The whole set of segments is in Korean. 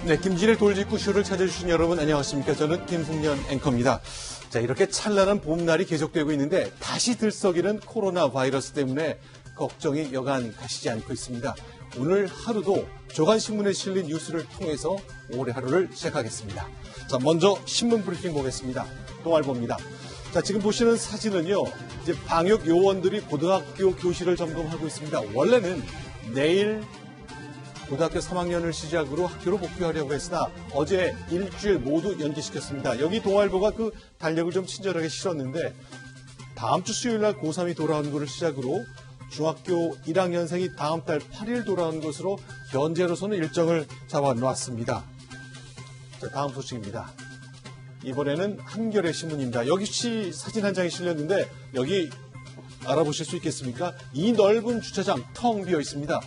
네, 김진의 돌직구 쇼를 찾아주신 여러분 안녕하십니까. 저는 김승년 앵커입니다. 자, 이렇게 찬란한 봄날이 계속되고 있는데 다시 들썩이는 코로나 바이러스 때문에 걱정이 여간 가시지 않고 있습니다. 오늘 하루도 조간신문에 실린 뉴스를 통해서 올해 하루를 시작하겠습니다. 자, 먼저 신문 브리핑 보겠습니다. 동아일보입니다. 자, 지금 보시는 사진은요, 이제 방역 요원들이 고등학교 교실을 점검하고 있습니다. 원래는 내일 고등학교 3학년을 시작으로 학교로 복귀하려고 했으나 어제 일주일 모두 연기시켰습니다. 여기 동아일보가 그 달력을 좀 친절하게 실었는데 다음 주 수요일 날 고3이 돌아오는 것을 시작으로 중학교 1학년생이 다음 달 8일 돌아오는 것으로 현재로서는 일정을 잡아놓았습니다. 자, 다음 소식입니다. 이번에는 한겨레 신문입니다. 여기 사진 한 장이 실렸는데 여기 알아보실 수 있겠습니까? 이 넓은 주차장 텅 비어 있습니다.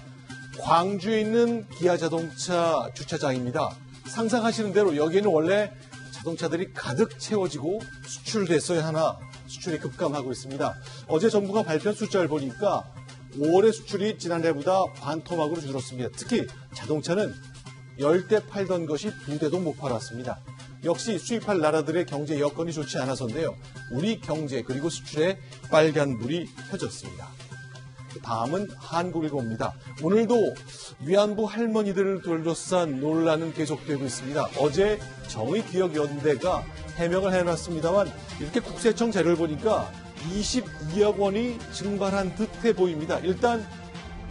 광주에 있는 기아자동차 주차장입니다. 상상하시는 대로 여기에는 원래 자동차들이 가득 채워지고 수출됐어야 하나 수출이 급감하고 있습니다. 어제 정부가 발표한 숫자를 보니까 5월의 수출이 지난해보다 반토막으로 줄었습니다. 특히 자동차는 10대 팔던 것이 2대도 못 팔았습니다. 역시 수입할 나라들의 경제 여건이 좋지 않아서인데요. 우리 경제 그리고 수출에 빨간불이 펴졌습니다. 다음은 한국일보입니다. 오늘도 위안부 할머니들을 둘러싼 논란은 계속되고 있습니다. 어제 정의기억연대가 해명을 해놨습니다만 이렇게 국세청 자료를 보니까 22억 원이 증발한 듯해 보입니다. 일단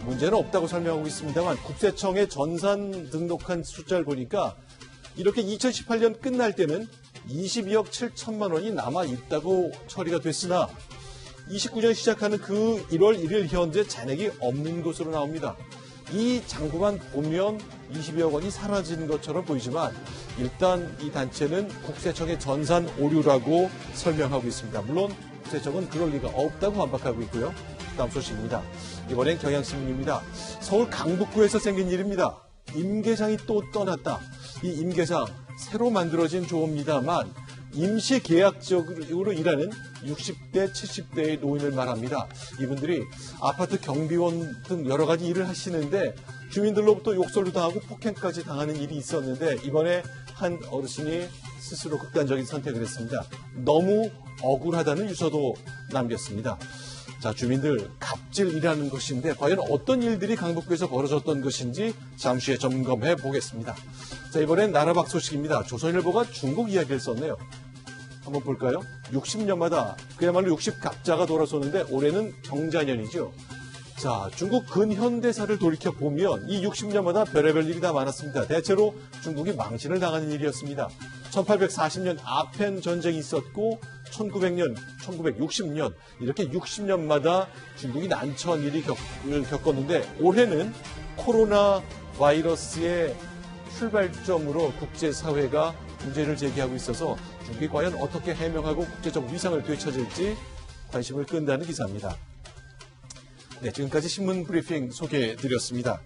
문제는 없다고 설명하고 있습니다만 국세청에 전산 등록한 숫자를 보니까 이렇게 2018년 끝날 때는 22억 7천만 원이 남아있다고 처리가 됐으나 29년 시작하는 그 1월 1일 현재 잔액이 없는 것으로 나옵니다. 이 장부만 보면 22억 원이 사라진 것처럼 보이지만 일단 이 단체는 국세청의 전산 오류라고 설명하고 있습니다. 물론 국세청은 그럴 리가 없다고 반박하고 있고요. 다음 소식입니다. 이번엔 경향신문입니다. 서울 강북구에서 생긴 일입니다. 임계장이 또 떠났다. 이 임계장 새로 만들어진 조입니다만 임시 계약적으로 일하는 60대, 70대의 노인을 말합니다. 이분들이 아파트 경비원 등 여러 가지 일을 하시는데 주민들로부터 욕설도 당하고 폭행까지 당하는 일이 있었는데 이번에 한 어르신이 스스로 극단적인 선택을 했습니다. 너무 억울하다는 유서도 남겼습니다. 자, 주민들 갑질이라는 것인데 과연 어떤 일들이 강북구에서 벌어졌던 것인지 잠시 후에 점검해 보겠습니다. 자, 이번엔 나라밖 소식입니다. 조선일보가 중국 이야기를 썼네요. 한번 볼까요? 60년마다 그야말로 60갑자가 돌아서는데 올해는 경자년이죠. 자, 중국 근현대사를 돌이켜보면 이 60년마다 별의별 일이 다 많았습니다. 대체로 중국이 망신을 당하는 일이었습니다. 1840년 아펜 전쟁이 있었고 1900년, 1960년 이렇게 60년마다 중국이 난처한 일을 겪었는데 올해는 코로나 바이러스의 출발점으로 국제사회가 문제를 제기하고 있어서 중국이 과연 어떻게 해명하고 국제적 위상을 되찾을지 관심을 끈다는 기사입니다. 네, 지금까지 신문 브리핑 소개해드렸습니다.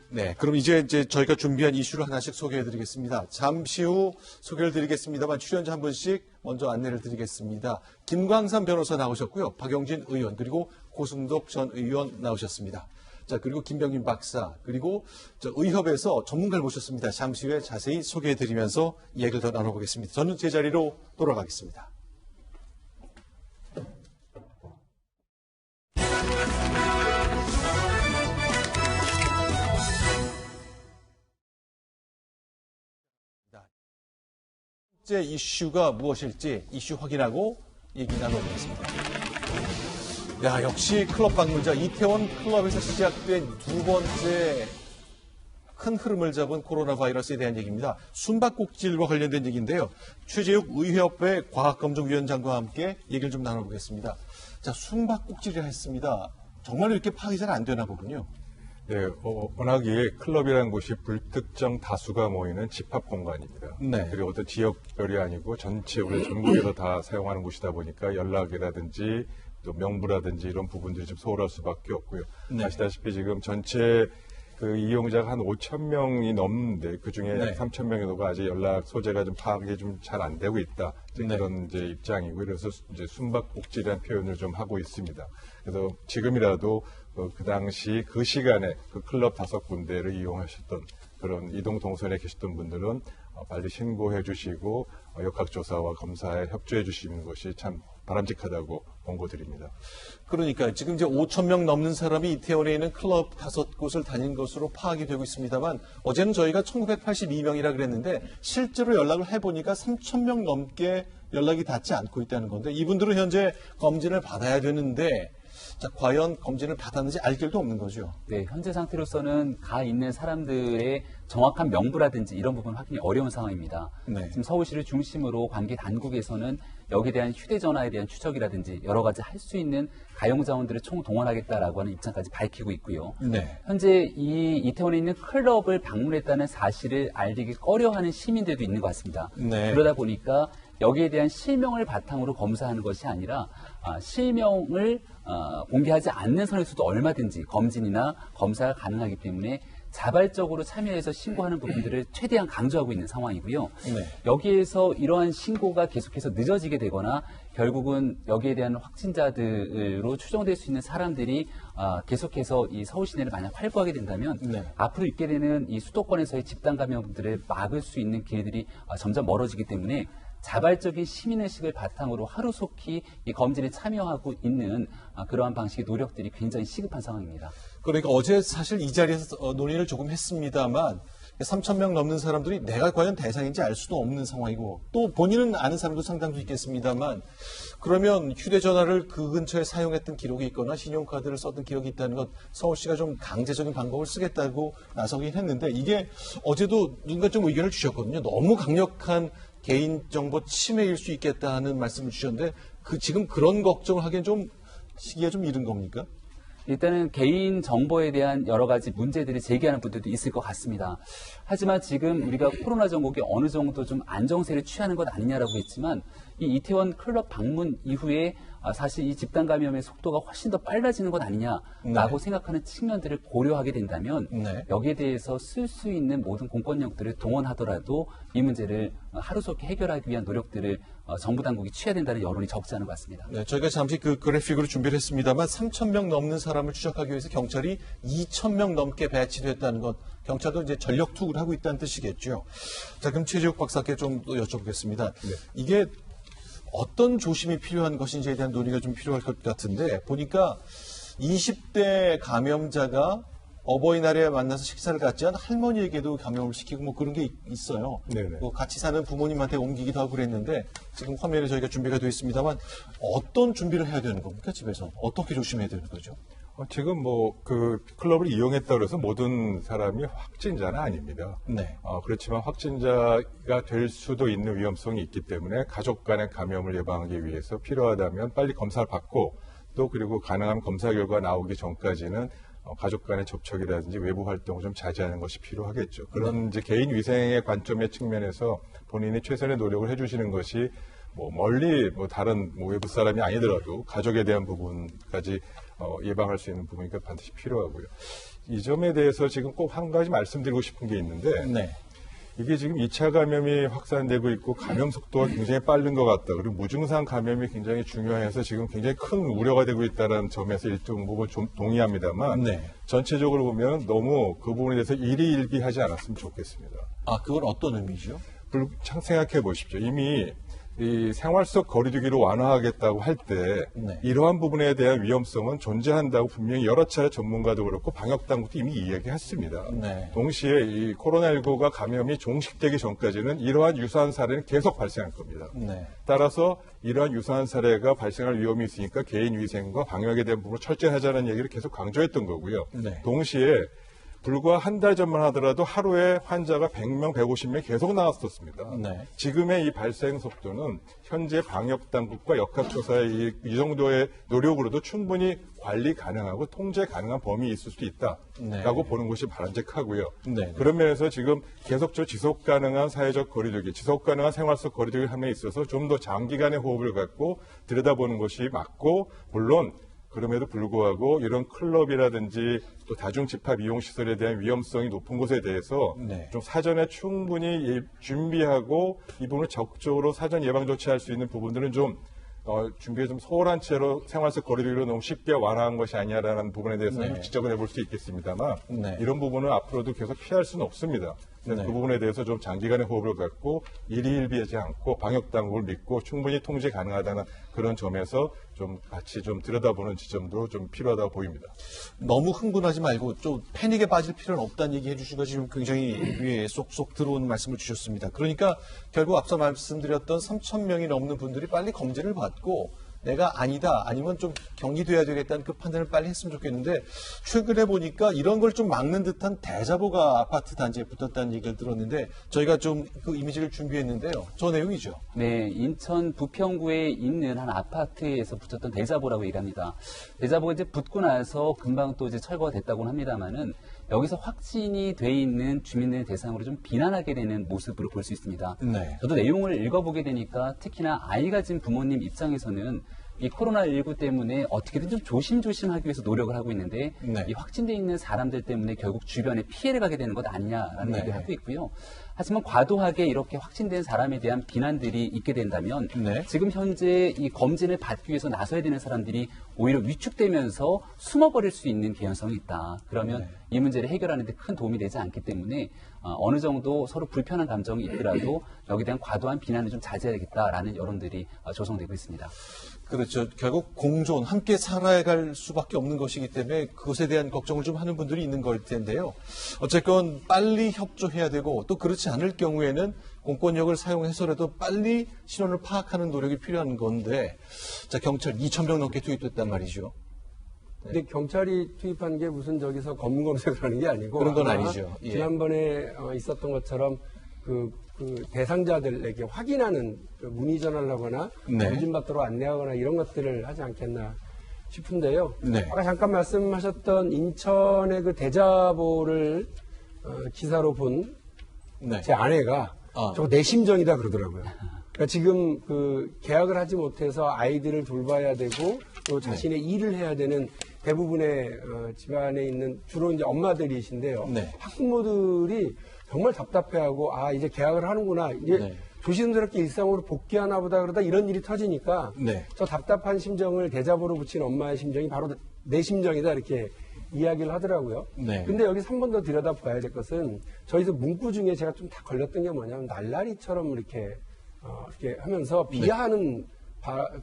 네, 그럼 이제 저희가 준비한 이슈를 하나씩 소개해드리겠습니다. 잠시 후 소개를 드리겠습니다만 출연자 한 분씩 먼저 안내를 드리겠습니다. 김광삼 변호사 나오셨고요. 박영진 의원 그리고 고승덕 전 의원 나오셨습니다. 자, 그리고 김병민 박사, 그리고 의협에서 전문가를 모셨습니다. 잠시 후에 자세히 소개해드리면서 이야기를 더 나눠보겠습니다. 저는 제 자리로 돌아가겠습니다. 첫 번째 이슈가 무엇일지 이슈 확인하고 얘기 나눠보겠습니다. 야, 역시 클럽 방문자 이태원 클럽에서 시작된 두 번째 큰 흐름을 잡은 코로나 바이러스에 대한 얘기입니다. 숨바꼭질과 관련된 얘기인데요. 최재욱 의협회 과학검증위원장과 함께 얘기를 좀 나눠보겠습니다. 자, 숨바꼭질이라 했습니다. 정말 이렇게 파악이 잘 안 되나 보군요. 네, 워낙에 클럽이라는 곳이 불특정 다수가 모이는 집합 공간입니다. 네. 그리고 어떤 지역별이 아니고 전체 우리 전국에서 다 사용하는 곳이다 보니까 연락이라든지 또 명부라든지 이런 부분들이 좀 소홀할 수밖에 없고요. 네. 아시다시피 지금 전체 그 이용자가 한 5천 명이 넘는데 그중에 네. 약 3천 명 정도가 아직 연락 소재가 좀 파악이 좀 잘 안 되고 있다. 네. 그런 이제 입장이고 그래서 이제 숨바꼭질이라는 표현을 좀 하고 있습니다. 그래서 지금이라도 그 당시 그 시간에 그 클럽 5군데를 이용하셨던 그런 이동 동선에 계셨던 분들은 빨리 신고해 주시고 역학조사와 검사에 협조해 주시는 것이 참 바람직하다고 권고드립니다. 그러니까 지금 이제 5천 명 넘는 사람이 이태원에 있는 클럽 5곳을 다닌 것으로 파악이 되고 있습니다만 어제는 저희가 1982명이라 그랬는데 실제로 연락을 해보니까 3천 명 넘게 연락이 닿지 않고 있다는 건데 이분들은 현재 검진을 받아야 되는데 자, 과연 검진을 받았는지 알 길도 없는 거죠. 네, 현재 상태로서는 가 있는 사람들의 정확한 명부라든지 이런 부분 확인이 어려운 상황입니다. 네. 지금 서울시를 중심으로 관계 당국에서는 여기에 대한 휴대전화에 대한 추적이라든지 여러 가지 할 수 있는 가용 자원들을 총동원하겠다라고 하는 입장까지 밝히고 있고요. 네. 현재 이 이태원에 있는 클럽을 방문했다는 사실을 알리기 꺼려하는 시민들도 있는 것 같습니다. 네. 그러다 보니까 여기에 대한 실명을 바탕으로 검사하는 것이 아니라 실명을 공개하지 않는 선에서도 얼마든지 검진이나 검사가 가능하기 때문에 자발적으로 참여해서 신고하는 부분들을 최대한 강조하고 있는 상황이고요. 네. 여기에서 이러한 신고가 계속해서 늦어지게 되거나 결국은 여기에 대한 확진자들로 추정될 수 있는 사람들이 계속해서 이 서울 시내를 만약 활보하게 된다면 네. 앞으로 있게 되는 이 수도권에서의 집단 감염들을 막을 수 있는 길들이 점점 멀어지기 때문에 자발적인 시민의식을 바탕으로 하루속히 이 검진에 참여하고 있는 그러한 방식의 노력들이 굉장히 시급한 상황입니다. 그러니까 어제 사실 이 자리에서 논의를 조금 했습니다만 3천 명 넘는 사람들이 내가 과연 대상인지 알 수도 없는 상황이고 또 본인은 아는 사람도 상당수 있겠습니다만 그러면 휴대전화를 그 근처에 사용했던 기록이 있거나 신용카드를 썼던 기록이 있다는 것 서울시가 좀 강제적인 방법을 쓰겠다고 나서긴 했는데 이게 어제도 누군가 좀 의견을 주셨거든요. 너무 강력한 개인정보 침해일 수 있겠다 하는 말씀을 주셨는데 지금 그런 걱정을 하기엔 좀 시기가 좀 이른 겁니까? 일단은 개인 정보에 대한 여러 가지 문제들이 제기하는 분들도 있을 것 같습니다. 하지만 지금 우리가 코로나 전국이 어느 정도 좀 안정세를 취하는 것 아니냐라고 했지만 이 이태원 클럽 방문 이후에 사실 이 집단 감염의 속도가 훨씬 더 빨라지는 것 아니냐라고 생각하는 측면들을 고려하게 된다면 네. 여기에 대해서 쓸 수 있는 모든 공권력들을 동원하더라도 이 문제를 하루속히 해결하기 위한 노력들을 정부 당국이 취해야 된다는 여론이 적지 않은 것 같습니다. 네, 저희가 잠시 그 그래픽으로 준비를 했습니다만 3천 명 넘는 사람을 추적하기 위해서 경찰이 2천 명 넘게 배치됐다는 것, 경찰도 이제 전력 투구를 하고 있다는 뜻이겠죠. 자, 그럼 최재욱 박사께 좀 더 여쭤보겠습니다. 네. 이게 어떤 조심이 필요한 것인지에 대한 논의가 좀 필요할 것 같은데 보니까 20대 감염자가 어버이날에 만나서 식사를 같이 한 할머니에게도 감염을 시키고 뭐 그런 게 있어요. 네네. 뭐 같이 사는 부모님한테 옮기기도 하고 그랬는데 지금 화면에 저희가 준비가 되어 있습니다만 어떤 준비를 해야 되는 겁니까? 집에서 어떻게 조심해야 되는 거죠? 지금 그 클럽을 이용했다고 해서 모든 사람이 확진자는 아닙니다. 네. 그렇지만 확진자가 될 수도 있는 위험성이 있기 때문에 가족 간의 감염을 예방하기 위해서 필요하다면 빨리 검사를 받고 또 그리고 가능하면 검사 결과 나오기 전까지는 가족 간의 접촉이라든지 외부 활동을 좀 자제하는 것이 필요하겠죠. 그런 이제 개인 위생의 관점의 측면에서 본인이 최선의 노력을 해주시는 것이 멀리 다른 외부 사람이 아니더라도 가족에 대한 부분까지 예방할 수 있는 부분이니까 반드시 필요하고요. 이 점에 대해서 지금 꼭 한 가지 말씀드리고 싶은 게 있는데 네. 이게 지금 2차 감염이 확산되고 있고 감염 속도가 굉장히 빠른 것 같다. 그리고 무증상 감염이 굉장히 중요해서 지금 굉장히 큰 우려가 되고 있다는 점에서 일정 부분 좀 동의합니다만 네. 전체적으로 보면 너무 그 부분에 대해서 일희일비하지 않았으면 좋겠습니다. 그건 어떤 의미죠? 생각해 보십시오. 이미 이 생활 속 거리두기를 완화하겠다고 할 때 네. 이러한 부분에 대한 위험성은 존재한다고 분명히 여러 차례 전문가도 그렇고 방역당국도 이미 이야기했습니다. 네. 동시에 이 코로나19가 감염이 종식되기 전까지는 이러한 유사한 사례는 계속 발생할 겁니다. 네. 따라서 이러한 유사한 사례가 발생할 위험이 있으니까 개인 위생과 방역에 대한 부분을 철저히 하자는 얘기를 계속 강조했던 거고요. 네. 동시에 불과 한 달 전만 하더라도 하루에 환자가 100명, 150명 계속 나왔었습니다. 네. 지금의 이 발생 속도는 현재 방역당국과 역학조사의 이 정도의 노력으로도 충분히 관리 가능하고 통제 가능한 범위에 있을 수 있다라고 네. 보는 것이 바람직하고요. 네. 그런 면에서 지금 계속적으로 지속 가능한 사회적 거리두기, 지속 가능한 생활 속 거리두기 함에 있어서 좀 더 장기간의 호흡을 갖고 들여다보는 것이 맞고 물론 그럼에도 불구하고 이런 클럽이라든지 또 다중집합 이용시설에 대한 위험성이 높은 곳에 대해서 네. 좀 사전에 충분히 준비하고 이 부분을 적극적으로 사전 예방 조치할 수 있는 부분들은 좀 준비에 좀 소홀한 채로 생활 속 거리두기로 너무 쉽게 완화한 것이 아니냐라는 부분에 대해서는 네. 지적을 해볼 수 있겠습니다만 네. 이런 부분은 앞으로도 계속 피할 수는 없습니다. 그래서 네. 그 부분에 대해서 좀 장기간의 호흡을 갖고 일희일비하지 않고 방역당국을 믿고 충분히 통제 가능하다는 그런 점에서 좀 같이 좀 들여다보는 지점도 좀 필요하다고 보입니다. 너무 흥분하지 말고 좀 패닉에 빠질 필요는 없다는 얘기 해주신 것이 지금 굉장히 귀에 쏙쏙 들어오는 말씀을 주셨습니다. 그러니까 결국 앞서 말씀드렸던 3,000명이 넘는 분들이 빨리 검진을 받고 내가 아니다 아니면 좀 격리돼야 되겠다는 그 판단을 빨리 했으면 좋겠는데 최근에 보니까 이런 걸 좀 막는 듯한 대자보가 아파트 단지에 붙었다는 얘기를 들었는데 저희가 좀 그 이미지를 준비했는데요. 저 내용이죠. 네, 인천 부평구에 있는 한 아파트에서 붙였던 대자보라고 얘기합니다. 대자보가 이제 붙고 나서 금방 또 이제 철거가 됐다고는 합니다만은 여기서 확진이 돼 있는 주민들 대상으로 좀 비난하게 되는 모습으로 볼 수 있습니다. 네. 저도 내용을 읽어보게 되니까 특히나 아이 가진 부모님 입장에서는 이 코로나19 때문에 어떻게든 좀 조심조심하기 위해서 노력을 하고 있는데 네. 이 확진돼 있는 사람들 때문에 결국 주변에 피해를 가게 되는 것 아니냐라는 네. 얘기를 하고 있고요. 하지만 과도하게 이렇게 확진된 사람에 대한 비난들이 있게 된다면 네. 지금 현재 이 검진을 받기 위해서 나서야 되는 사람들이 오히려 위축되면서 숨어버릴 수 있는 개연성이 있다. 그러면 네. 이 문제를 해결하는 데 큰 도움이 되지 않기 때문에 어느 정도 서로 불편한 감정이 있더라도 여기에 대한 과도한 비난을 좀 자제해야겠다라는 여론들이 조성되고 있습니다. 그렇죠. 결국 공존, 함께 살아갈 수밖에 없는 것이기 때문에 그것에 대한 걱정을 좀 하는 분들이 있는 걸 텐데요. 어쨌건 빨리 협조해야 되고 또 그렇지 않을 경우에는 공권력을 사용해서라도 빨리 신원을 파악하는 노력이 필요한 건데 자, 경찰 2,000명 넘게 투입됐단 말이죠. 근데 경찰이 투입한 게 무슨 저기서 검문 검색을 하는 게 아니고 그런 건 아마 아니죠. 예. 지난번에 있었던 것처럼 그 대상자들에게 확인하는 그 문의 전화를 하거나 네. 검진받도록 안내하거나 이런 것들을 하지 않겠나 싶은데요. 네. 아까 잠깐 말씀하셨던 인천의 그 대자보를 기사로 본 네. 제 아내가 저거 내 심정이다 그러더라고요. 그러니까 지금 그 계약을 하지 못해서 아이들을 돌봐야 되고 또 자신의 일을 해야 되는 대부분의 집안에 있는 주로 이제 엄마들이신데요. 네. 학부모들이 정말 답답해하고 이제 계약을 하는구나. 이제 네. 조심스럽게 일상으로 복귀하나 보다 그러다 이런 일이 터지니까 네. 저 답답한 심정을 대자보로 붙인 엄마의 심정이 바로 내 심정이다 이렇게 이야기를 하더라고요. 네. 근데 여기서 한 번 더 들여다봐야 될 것은 저희도 문구 중에 제가 좀 다 걸렸던 게 뭐냐면 날라리처럼 이렇게 하면서 비하하는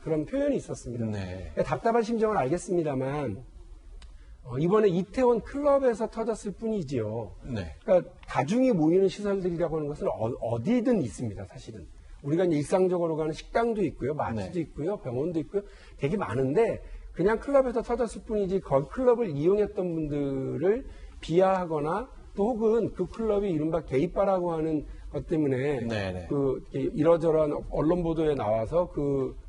그런 표현이 있었습니다. 네. 답답한 심정을 알겠습니다만 이번에 이태원 클럽에서 터졌을 뿐이지요. 네. 그러니까 다중이 모이는 시설들이라고 하는 것은 어디든 있습니다, 사실은. 우리가 이제 일상적으로 가는 식당도 있고요, 마트도 네. 있고요, 병원도 있고요, 되게 많은데 그냥 클럽에서 터졌을 뿐이지 그 클럽을 이용했던 분들을 비하하거나 또 혹은 그 클럽이 이른바 게이바라고 하는 것 때문에 네네. 이러저러한 언론 보도에 나와서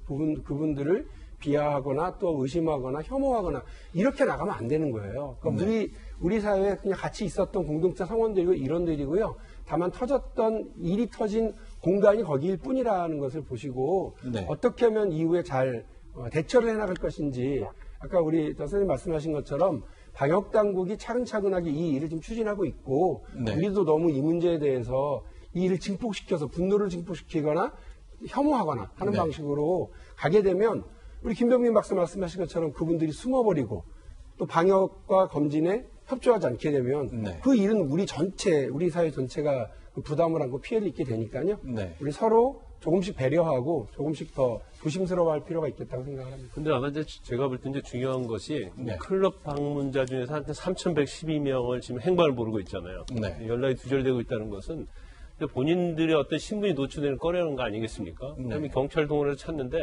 그분들을 비하하거나 또 의심하거나 혐오하거나 이렇게 나가면 안 되는 거예요. 그러니까 우리 사회에 그냥 같이 있었던 공동체 성원들이고 일원들이고요. 다만 일이 터진 공간이 거기일 뿐이라는 것을 보시고 네. 어떻게 하면 이후에 잘 대처를 해나갈 것인지 아까 우리 선생님 말씀하신 것처럼 방역 당국이 차근차근하게 이 일을 좀 추진하고 있고 네. 우리도 너무 이 문제에 대해서 이 일을 증폭시켜서 분노를 증폭시키거나 혐오하거나 하는 네. 방식으로 가게 되면 우리 김병민 박사 말씀하신 것처럼 그분들이 숨어버리고 또 방역과 검진에 협조하지 않게 되면 네. 그 일은 우리 사회 전체가 그 부담을 안고 피해를 입게 되니까요. 네. 우리 서로 조금씩 배려하고 조금씩 더 조심스러워할 필요가 있겠다고 생각합니다. 근데 아마 이제 제가 볼 때 이제 중요한 것이 네. 클럽 방문자 중에서 한 3,112명을 지금 행방을 모르고 있잖아요. 네. 연락이 두절되고 있다는 것은 본인들의 어떤 신분이 노출되는 꺼려는 거 아니겠습니까? 그다음에 경찰 동원해서 찾는데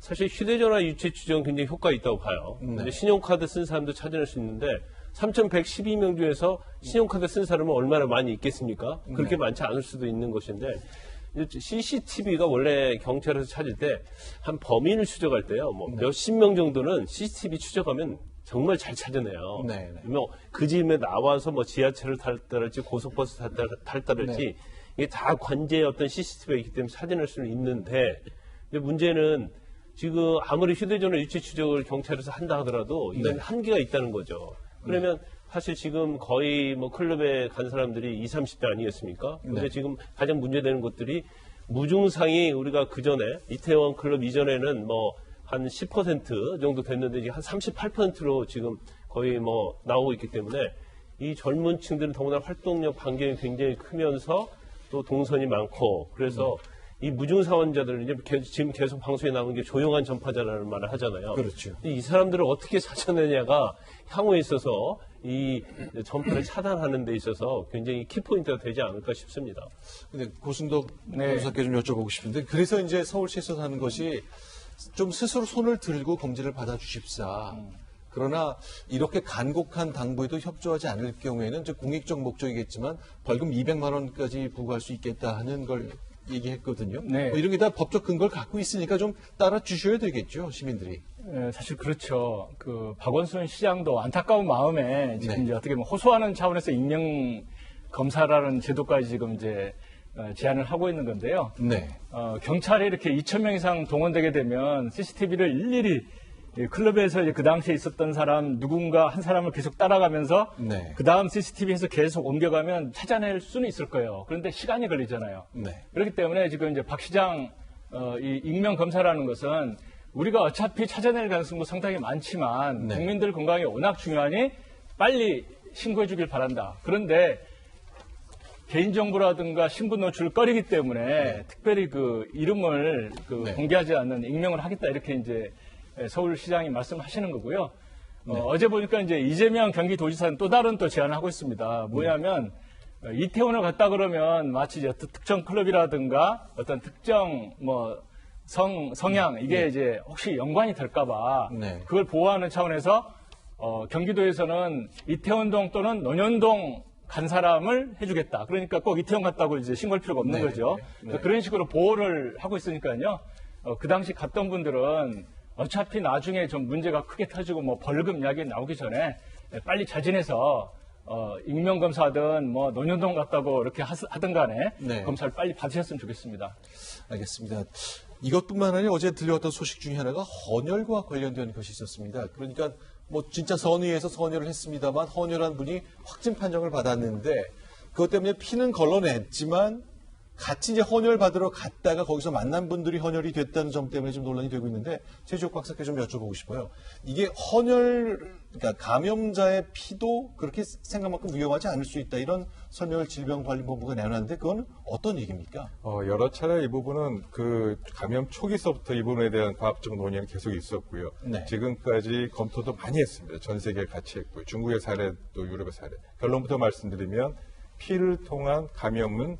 사실 휴대전화 유체 추정 굉장히 효과가 있다고 봐요. 근데 신용카드 쓴 사람도 찾아낼 수 있는데 3,112명 중에서 신용카드 쓴 사람은 얼마나 많이 있겠습니까? 그렇게 많지 않을 수도 있는 것인데 CCTV가 원래 경찰에서 찾을 때 한 범인을 추적할 때요. 뭐 몇십 명 정도는 CCTV 추적하면 정말 잘 찾아내요. 네, 네. 뭐 그 집에 나와서 뭐 지하철을 탈다랄지 고속버스 탈다랄지 이게 다 관제의 어떤 CCTV가 있기 때문에 찾아낼 수는 있는데 문제는 지금 아무리 휴대전화 유체 추적을 경찰에서 한다 하더라도 이건 한계가 있다는 거죠. 그러면 사실 지금 거의 뭐 클럽에 간 사람들이 20, 30대 아니겠습니까? 근데 지금 가장 문제되는 것들이 무증상이 우리가 그 전에 이태원 클럽 이전에는 뭐 한 10% 정도 됐는데 이제 한 38%로 지금 거의 뭐 나오고 있기 때문에 이 젊은 층들은 더구나 활동력 반경이 굉장히 크면서 또 동선이 많고 그래서 이 무증상환자들은 이제 지금 계속 방송에 나오는 게 조용한 전파자라는 말을 하잖아요. 그렇죠. 이 사람들을 어떻게 찾아내냐가 향후에 있어서 이 전파를 차단하는 데 있어서 굉장히 키포인트가 되지 않을까 싶습니다. 근데 고순덕 변호사께 좀 여쭤보고 싶은데 그래서 이제 서울시에서 하는 것이 좀 스스로 손을 들고 검진을 받아주십사. 그러나 이렇게 간곡한 당부에도 협조하지 않을 경우에는 이제 공익적 목적이겠지만 벌금 200만 원까지 부과할 수 있겠다 하는 걸 얘기했거든요. 네. 뭐 이런 게 다 법적 근거를 갖고 있으니까 좀 따라 주셔야 되겠죠, 시민들이. 사실 그렇죠. 그 박원순 시장도 안타까운 마음에 지금 네. 이제 어떻게 보면 호소하는 차원에서 익명 검사라는 제도까지 지금 이제 제안을 하고 있는 건데요. 네. 경찰이 이렇게 2,000명 이상 동원되게 되면 CCTV를 일일이 클럽에서 이제 그 당시에 있었던 사람 누군가 한 사람을 계속 따라가면서 네. 그 다음 CCTV에서 계속 옮겨가면 찾아낼 수는 있을 거예요. 그런데 시간이 걸리잖아요. 네. 그렇기 때문에 지금 이제 박 시장 이 익명 검사라는 것은 우리가 어차피 찾아낼 가능성도 상당히 많지만 네. 국민들 건강이 워낙 중요하니 빨리 신고해 주길 바란다. 그런데 개인정보라든가 신분 노출을 꺼리기 때문에 특별히 그 이름을 공개하지 않는 익명을 하겠다 이렇게 이제 서울시장이 말씀하시는 거고요. 어제 보니까 이제 이재명 경기도지사는 또 다른 또 제안을 하고 있습니다. 뭐냐면 이태원을 갔다 그러면 마치 이제 특정 클럽이라든가 어떤 특정 뭐 성향 이게 이제 혹시 연관이 될까봐 그걸 보호하는 차원에서 경기도에서는 이태원동 또는 논현동 간 사람을 해주겠다. 그러니까 꼭 이태원 갔다고 이제 신고할 필요가 없는 거죠. 그런 식으로 보호를 하고 있으니까요. 그 당시 갔던 분들은 어차피 나중에 좀 문제가 크게 터지고 뭐 벌금 이야기 나오기 전에 빨리 자진해서 익명검사든 뭐 논현동 갔다고 이렇게 하든 간에 검사를 빨리 받으셨으면 좋겠습니다. 알겠습니다. 이것뿐만 아니라 어제 들려왔던 소식 중에 하나가 헌혈과 관련된 것이 있었습니다. 그러니까 뭐 진짜 선의에서 선혈을 했습니다만 헌혈한 분이 확진 판정을 받았는데 그것 때문에 피는 걸러냈지만 같이 이제 헌혈 받으러 갔다가 거기서 만난 분들이 헌혈이 됐다는 점 때문에 좀 논란이 되고 있는데 최지옥 박사께 좀 여쭤보고 싶어요. 이게 헌혈, 그러니까 감염자의 피도 그렇게 생각만큼 위험하지 않을 수 있다 이런 설명을 질병관리본부가 내놨는데 그건 어떤 얘기입니까? 여러 차례 이 부분은 그 감염 초기서부터 이 부분에 대한 과학적 논의는 계속 있었고요. 네. 지금까지 검토도 많이 했습니다. 전 세계 같이 했고요. 중국의 사례 또 유럽의 사례. 결론부터 말씀드리면 피를 통한 감염은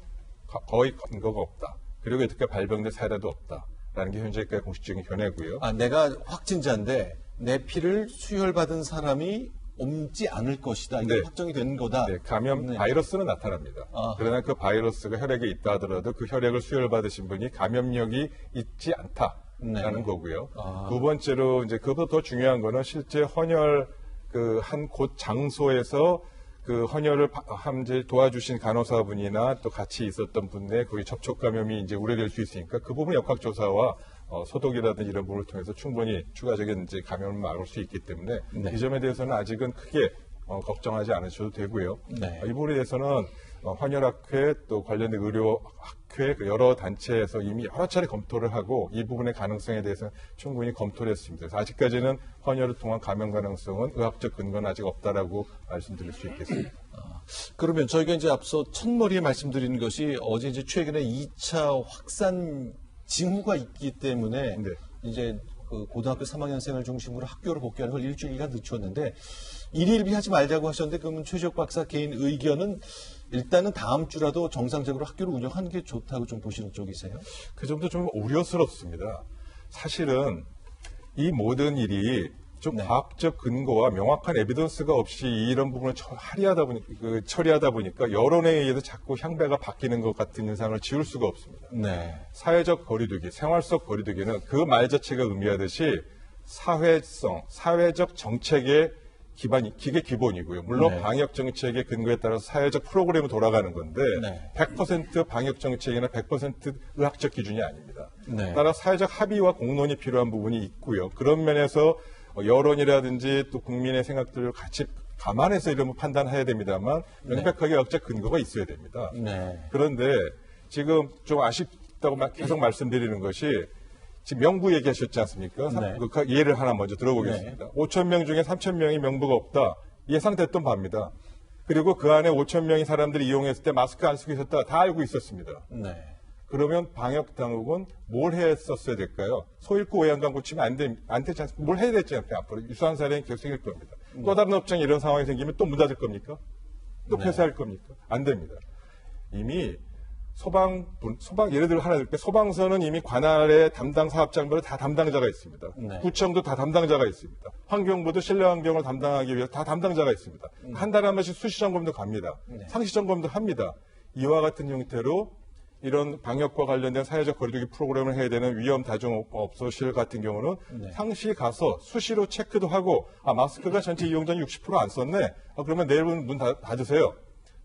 거의 근거가 없다. 그리고 이렇게 발병된 사례도 없다라는 게 현재까지 공식적인 견해고요. 내가 확진자인데 내 피를 수혈받은 사람이 옮지 않을 것이다. 이게 확정이 되는 거다. 네, 감염 바이러스는 나타납니다. 그러나 그 바이러스가 혈액에 있다 하더라도 그 혈액을 수혈받으신 분이 감염력이 있지 않다라는 거고요. 두 번째로 이제 그보다 더 중요한 거는 실제 헌혈 그 한 곳 장소에서 그 헌혈을 함재 도와주신 간호사분이나 또 같이 있었던 분의 거기 접촉 감염이 이제 우려될 수 있으니까 그 부분 역학 조사와 소독이라든지 이런 부분을 통해서 충분히 추가적인 이제 감염을 막을 수 있기 때문에 이 점에 대해서는 아직은 크게 걱정하지 않으셔도 되고요. 이 부분에 대해서는 헌혈학회 또 관련된 의료학회 여러 단체에서 이미 여러 차례 검토를 하고 이 부분의 가능성에 대해서는 충분히 검토를 했습니다. 그래서 아직까지는 헌혈을 통한 감염 가능성은 의학적 근거는 아직 없다라고 말씀드릴 수 있겠습니다. 그러면 저희가 이제 앞서 첫머리에 말씀드리는 것이 어제 이제 최근에 2차 확산 징후가 있기 때문에 이제 그 고등학교 3학년생을 중심으로 학교를 복귀하는 걸 일주일간 늦췄는데 일일비하지 말자고 하셨는데 그러면 최지옥 박사 개인 의견은 일단은 다음 주라도 정상적으로 학교를 운영하는 게 좋다고 좀 보시는 쪽이세요? 그 점도 좀 우려스럽습니다. 사실은 이 모든 일이 좀 과학적 근거와 명확한 에비던스가 없이 이런 부분을 처리하다 보니까 여론에 의해서 자꾸 향배가 바뀌는 것 같은 현상을 지울 수가 없습니다. 사회적 거리두기, 생활 속 거리두기는 그 말 자체가 의미하듯이 사회적 정책의 기게 기본이고요. 물론 방역 정책의 근거에 따라서 사회적 프로그램이 돌아가는 건데 100% 방역 정책이나 100% 의학적 기준이 아닙니다. 네. 따라 사회적 합의와 공론이 필요한 부분이 있고요. 그런 면에서 여론이라든지 또 국민의 생각들을 같이 감안해서 이런 걸 판단해야 됩니다만 명백하게 역적 근거가 있어야 됩니다. 네. 그런데 지금 좀 아쉽다고 계속 말씀드리는 것이 지금 명부 얘기하셨지 않습니까? 네. 그 예를 하나 먼저 들어보겠습니다. 5,000명 중에 3,000명이 명부가 없다. 예상됐던 바입니다. 그리고 그 안에 5,000명의 사람들이 이용했을 때 마스크 안 쓰고 있었다. 다 알고 있었습니다. 네. 그러면 방역 당국은 뭘 했었어야 될까요? 소잃고 오양간 고치면 안 되지 않습니까? 뭘 해야 되지 않습니까? 앞으로 유사한 사례는 계속 생길 겁니다. 또 다른 업장에 이런 상황이 생기면 또 문 닫을 겁니까? 또 폐쇄할 겁니까? 안 됩니다. 이미 예를 들어 하나 드릴게요. 소방서는 이미 관할의 담당 사업장별로 다 담당자가 있습니다. 네. 구청도 다 담당자가 있습니다. 환경부도 실내 환경을 담당하기 위해서 다 담당자가 있습니다. 한 달에 한 번씩 수시 점검도 갑니다. 상시 점검도 합니다. 이와 같은 형태로 이런 방역과 관련된 사회적 거리두기 프로그램을 해야 되는 위험 다중업소실 같은 경우는 상시 가서 수시로 체크도 하고 마스크가 전체 이용자는 60% 안 썼네. 그러면 내일은 문 닫으세요.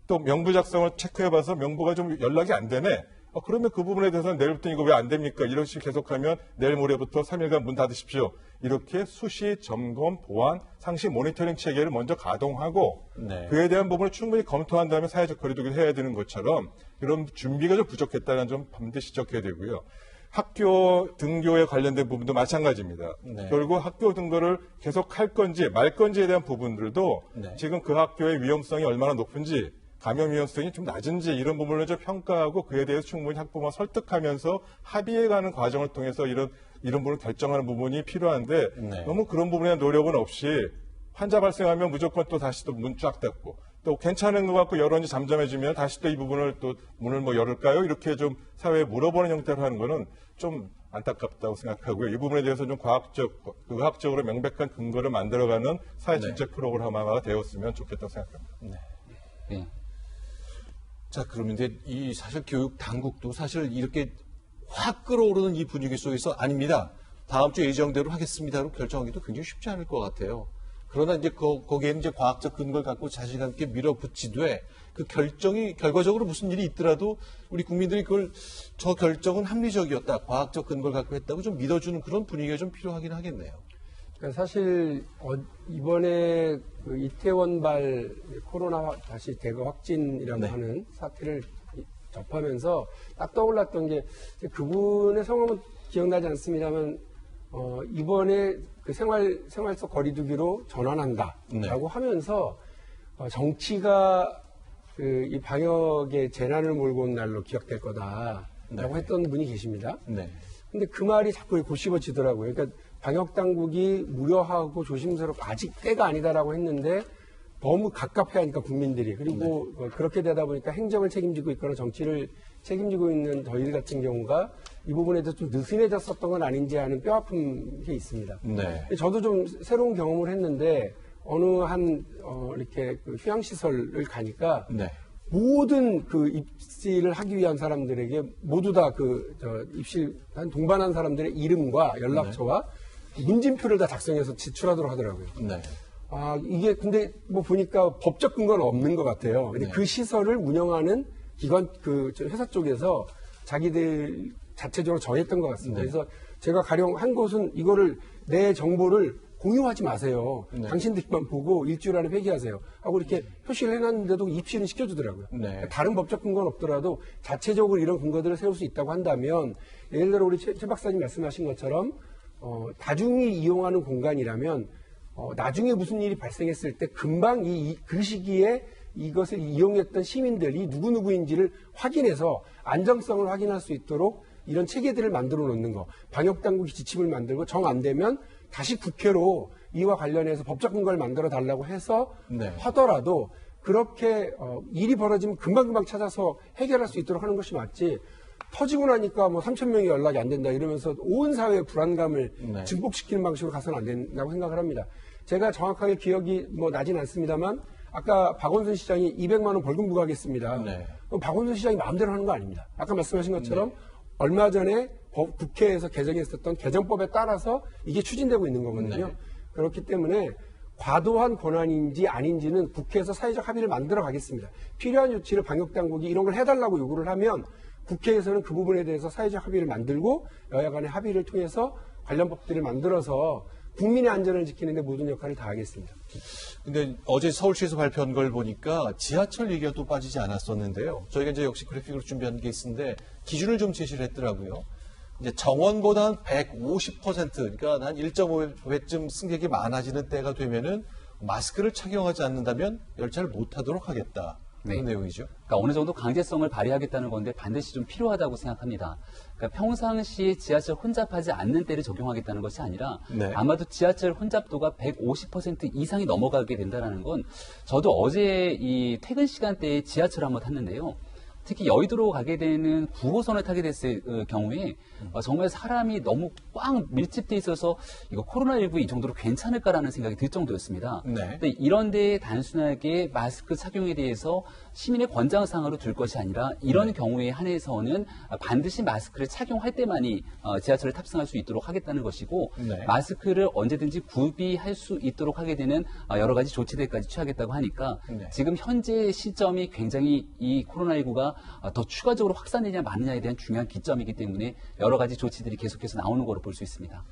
또 명부 작성을 체크해봐서 명부가 좀 연락이 안 되네. 그러면 그 부분에 대해서는 내일부터 이거 왜 안 됩니까? 이런 식으로 계속하면 내일 모레부터 3일간 문 닫으십시오. 이렇게 수시 점검, 보완, 상시 모니터링 체계를 먼저 가동하고 네. 그에 대한 부분을 충분히 검토한 다음에 사회적 거리두기를 해야 되는 것처럼 이런 준비가 좀 부족했다는 점 반드시 지적해야 되고요. 학교 등교에 관련된 부분도 마찬가지입니다. 네. 결국 학교 등교를 계속 할 건지 말 건지에 대한 부분들도 네. 지금 그 학교의 위험성이 얼마나 높은지 감염 위험성이 좀 낮은지 이런 부분을 좀 평가하고 그에 대해서 충분히 학부모가 설득하면서 합의해가는 과정을 통해서 이런 부분을 결정하는 부분이 필요한데 네. 너무 그런 부분에 대한 노력은 없이 환자 발생하면 무조건 또 다시 또 문 쫙 닫고 또 괜찮은 것 같고 여론이 잠잠해지면 다시 또 이 부분을 또 문을 열을까요? 이렇게 좀 사회에 물어보는 형태로 하는 거는 좀 안타깝다고 생각하고요. 이 부분에 대해서 좀 의학적으로 명백한 근거를 만들어가는 사회 정책 프로그램화가 되었으면 좋겠다고 생각합니다. 네. 자, 그러면 이제 이 사실 교육 당국도 사실 이렇게 확 끌어오르는 이 분위기 속에서 아닙니다. 다음 주 예정대로 하겠습니다로 결정하기도 굉장히 쉽지 않을 것 같아요. 그러나 이제 거기에는 이제 과학적 근거를 갖고 자신감 있게 밀어붙이되 그 결정이 결과적으로 무슨 일이 있더라도 우리 국민들이 저 결정은 합리적이었다. 과학적 근거를 갖고 했다고 좀 믿어주는 그런 분위기가 좀 필요하긴 하겠네요. 그러니까 사실 이번에 그 이태원발 코로나 다시 대거 확진이라고 하는 사태를 접하면서 딱 떠올랐던 게 그분의 성함은 기억나지 않습니다만 이번에 그 생활 속 거리두기로 전환한다라고 하면서 정치가 이 방역의 재난을 몰고 온 날로 기억될 거다라고 했던 분이 계십니다. 네. 근데 그 말이 자꾸 곱씹어지더라고요. 그러니까 방역 당국이 무료하고 조심스럽고 아직 때가 아니다라고 했는데 너무 갑갑해 하니까 국민들이 그리고 그렇게 되다 보니까 행정을 책임지고 있거나 정치를 책임지고 있는 저희들 같은 경우가 이 부분에 대해서 좀 느슨해졌었던 건 아닌지 하는 뼈아픈 게 있습니다. 네. 저도 좀 새로운 경험을 했는데 어느 이렇게 그 휴양시설을 가니까 네. 모든 그 입시를 하기 위한 사람들에게 모두 다 입시 한 동반한 사람들의 이름과 연락처와 문진표를 다 작성해서 지출하도록 하더라고요. 네. 이게 근데 뭐 보니까 법적 근거는 없는 것 같아요. 근데 그 시설을 운영하는 기관, 회사 쪽에서 자기들 자체적으로 정했던 것 같습니다. 그래서 제가 가령 한 곳은 이거를 내 정보를 공유하지 마세요. 당신들만 보고 일주일 안에 폐기하세요. 하고 이렇게 표시를 해놨는데도 입시는 시켜주더라고요. 네. 다른 법적 근거는 없더라도 자체적으로 이런 근거들을 세울 수 있다고 한다면 예를 들어 우리 최 박사님 말씀하신 것처럼 다중이 이용하는 공간이라면 나중에 무슨 일이 발생했을 때 금방 그 시기에 이것을 이용했던 시민들이 누구누구인지를 확인해서 안정성을 확인할 수 있도록 이런 체계들을 만들어 놓는 거. 방역당국이 지침을 만들고 정 안 되면 다시 국회로 이와 관련해서 법적 근거를 만들어 달라고 해서 하더라도 그렇게 일이 벌어지면 금방금방 찾아서 해결할 수 있도록 하는 것이 맞지. 터지고 나니까 3,000명이 연락이 안 된다 이러면서 온 사회의 불안감을 증폭시키는 방식으로 가서는 안 된다고 생각을 합니다. 제가 정확하게 기억이 나진 않습니다만 아까 박원순 시장이 200만 원 벌금 부과하겠습니다. 그럼 박원순 시장이 마음대로 하는 거 아닙니다. 아까 말씀하신 것처럼 얼마 전에 국회에서 개정했었던 개정법에 따라서 이게 추진되고 있는 거거든요. 그렇기 때문에 과도한 권한인지 아닌지는 국회에서 사회적 합의를 만들어 가겠습니다. 필요한 조치를 방역당국이 이런 걸 해달라고 요구를 하면 국회에서는 그 부분에 대해서 사회적 합의를 만들고 여야 간의 합의를 통해서 관련 법들을 만들어서 국민의 안전을 지키는 데 모든 역할을 다하겠습니다. 근데 어제 서울시에서 발표한 걸 보니까 지하철 얘기가 또 빠지지 않았었는데요. 저희가 이제 역시 그래픽으로 준비한 게 있는데 기준을 좀 제시를 했더라고요. 이제 정원보다 한 150%, 그러니까 한 1.5배쯤 승객이 많아지는 때가 되면은 마스크를 착용하지 않는다면 열차를 못 타도록 하겠다. 그런 네. 내용이죠. 그러니까 어느 정도 강제성을 발휘하겠다는 건데 반드시 좀 필요하다고 생각합니다. 그러니까 평상시에 지하철 혼잡하지 않는 때를 적용하겠다는 것이 아니라 네. 아마도 지하철 혼잡도가 150% 이상이 넘어가게 된다는 건 저도 어제 이 퇴근 시간대에 지하철을 한번 탔는데요. 특히 여의도로 가게 되는 9호선을 타게 됐을 경우에 정말 사람이 너무 꽉 밀집돼 있어서 이거 코로나19 이 정도로 괜찮을까라는 생각이 들 정도였습니다. 네. 근데 이런 데에 단순하게 마스크 착용에 대해서 시민의 권장사항으로 둘 것이 아니라 이런 경우에 한해서는 반드시 마스크를 착용할 때만이 지하철에 탑승할 수 있도록 하겠다는 것이고 네. 마스크를 언제든지 구비할 수 있도록 하게 되는 여러 가지 조치들까지 취하겠다고 하니까 네. 지금 현재 시점이 굉장히 이 코로나19가 더 추가적으로 확산되냐 마느냐에 대한 중요한 기점이기 때문에 여러 가지 조치들이 계속해서 나오는 거로 볼 수 있습니다.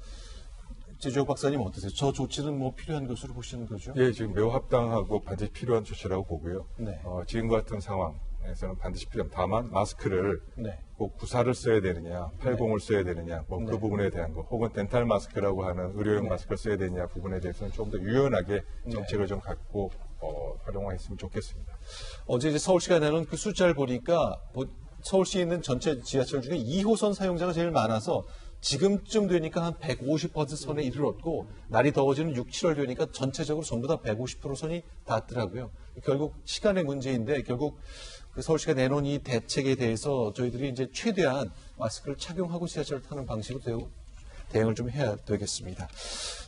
제주혁 박사님 어떠세요? 저 조치는 뭐 필요한 것으로 보시는 거죠? 예, 지금 매우 합당하고 반드시 필요한 조치라고 보고요. 네. 지금 같은 상황에서는 반드시 필요합니다. 다만 마스크를 네. 꼭 94를 써야 되느냐, 80을 써야 되느냐, 뭐 그 네. 부분에 대한 거, 혹은 덴탈 마스크라고 하는 의료용 마스크를 써야 되느냐 부분에 대해서는 좀 더 유연하게 정책을 좀 갖고 활용했으면 좋겠습니다. 어제 이제 서울시가 내놓은 그 숫자를 보니까 서울시에 있는 전체 지하철 중에 2호선 사용자가 제일 많아서 지금쯤 되니까 한 150% 선에 이르렀고 날이 더워지는 6, 7월 되니까 전체적으로 전부 다 150% 선이 닿더라고요. 결국 시간의 문제인데 결국 그 서울시가 내놓은 이 대책에 대해서 저희들이 이제 최대한 마스크를 착용하고 지하철을 타는 방식으로 대응을 좀 해야 되겠습니다.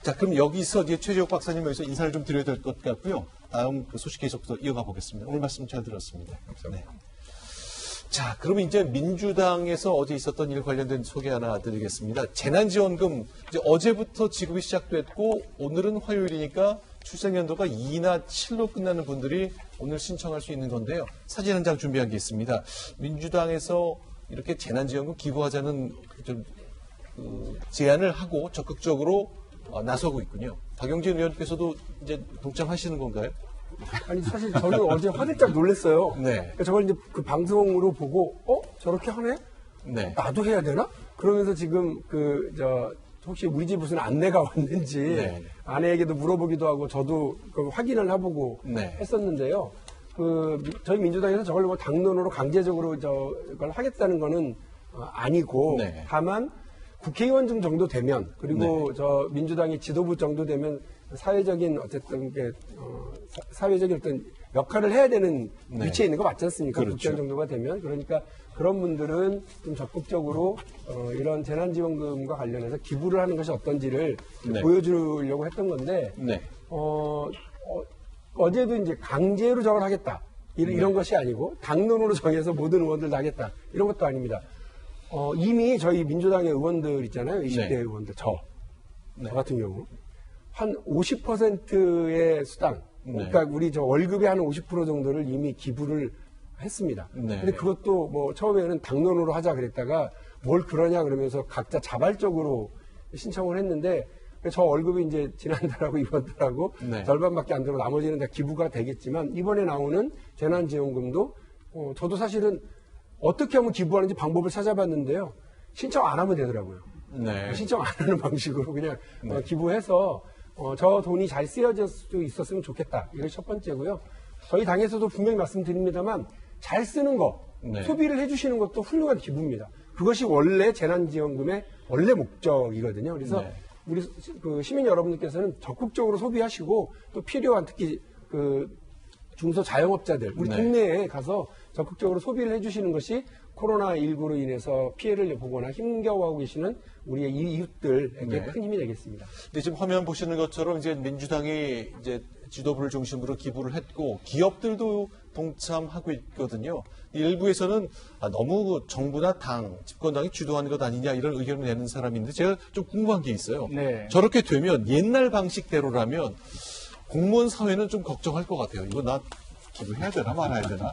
자, 그럼 여기서 이제 최재욱 박사님 여기서 인사를 좀 드려야 될 것 같고요. 다음 그 소식 계속 더 이어가 보겠습니다. 오늘 말씀 잘 들었습니다. 감사합니다. 네. 자, 그러면 이제 민주당에서 어제 있었던 일 관련된 소개 하나 드리겠습니다. 재난지원금 이제 어제부터 지급이 시작됐고 오늘은 화요일이니까 출생연도가 2나 7로 끝나는 분들이 오늘 신청할 수 있는 건데요. 사진 한 장 준비한 게 있습니다. 민주당에서 이렇게 재난지원금 기부하자는 좀 제안을 하고 적극적으로 나서고 있군요. 박용진 의원께서도 이제 동참하시는 건가요? 아니 사실 저는 어제 화들짝 놀랐어요. 네. 그러니까 저걸 이제 그 방송으로 보고 저렇게 하네? 네. 나도 해야 되나? 그러면서 지금 혹시 우리 집 무슨 안내가 왔는지 네. 아내에게도 물어보기도 하고 저도 그 확인을 해보고 네. 했었는데요. 저희 민주당에서 저걸 뭐 당론으로 강제적으로 저걸 하겠다는 거는 아니고 네. 다만 국회의원 정도 되면 그리고 저 민주당의 지도부 정도 되면 사회적인 어쨌든 사회적인 어떤 역할을 해야 되는 네. 위치에 있는 거 맞지 않습니까? 그렇죠. 국회의원 정도가 되면 그러니까 그런 분들은 좀 적극적으로 이런 재난지원금과 관련해서 기부를 하는 것이 어떤지를 네. 보여주려고 했던 건데 네. 어제도 이제 강제로 저걸 하겠다 이런 것이 아니고 당론으로 정해서 모든 의원들 다 하겠다 이런 것도 아닙니다. 이미 저희 민주당의 의원들 있잖아요. 20대 네. 의원들 저 같은 경우 한 50%의 수당 그러니까 우리 저 월급의 한 50% 정도를 이미 기부를 했습니다. 네. 근데 그것도 뭐 처음에는 당론으로 하자 그랬다가 뭘 그러냐 그러면서 각자 자발적으로 신청을 했는데 저 월급이 이제 지난달하고 이번달하고 네. 절반밖에 안 되고 나머지는 다 기부가 되겠지만 이번에 나오는 재난지원금도 저도 사실은 어떻게 하면 기부하는지 방법을 찾아봤는데요. 신청 안 하면 되더라고요. 네. 신청 안 하는 방식으로 그냥 기부해서 저 돈이 잘 쓰여질 수 있었으면 좋겠다. 이게 첫 번째고요. 저희 당에서도 분명히 말씀드립니다만 잘 쓰는 거, 네. 소비를 해주시는 것도 훌륭한 기부입니다. 그것이 원래 재난지원금의 원래 목적이거든요. 그래서 네. 우리 그 시민 여러분들께서는 적극적으로 소비하시고 또 필요한 특히 그 중소 자영업자들 우리 네. 동네에 가서 적극적으로 소비를 해주시는 것이 코로나19로 인해서 피해를 보거나 힘겨워하고 계시는 우리의 이웃들에게 네. 큰 힘이 되겠습니다. 근데 지금 화면 보시는 것처럼 이제 민주당이 이제 지도부를 중심으로 기부를 했고 기업들도 동참하고 있거든요. 일부에서는 너무 정부나 당, 집권당이 주도하는 것 아니냐 이런 의견을 내는 사람인데 제가 좀 궁금한 게 있어요. 네. 저렇게 되면 옛날 방식대로라면 공무원 사회는 좀 걱정할 것 같아요. 이거 나 기부해야 되나 말아야 되나?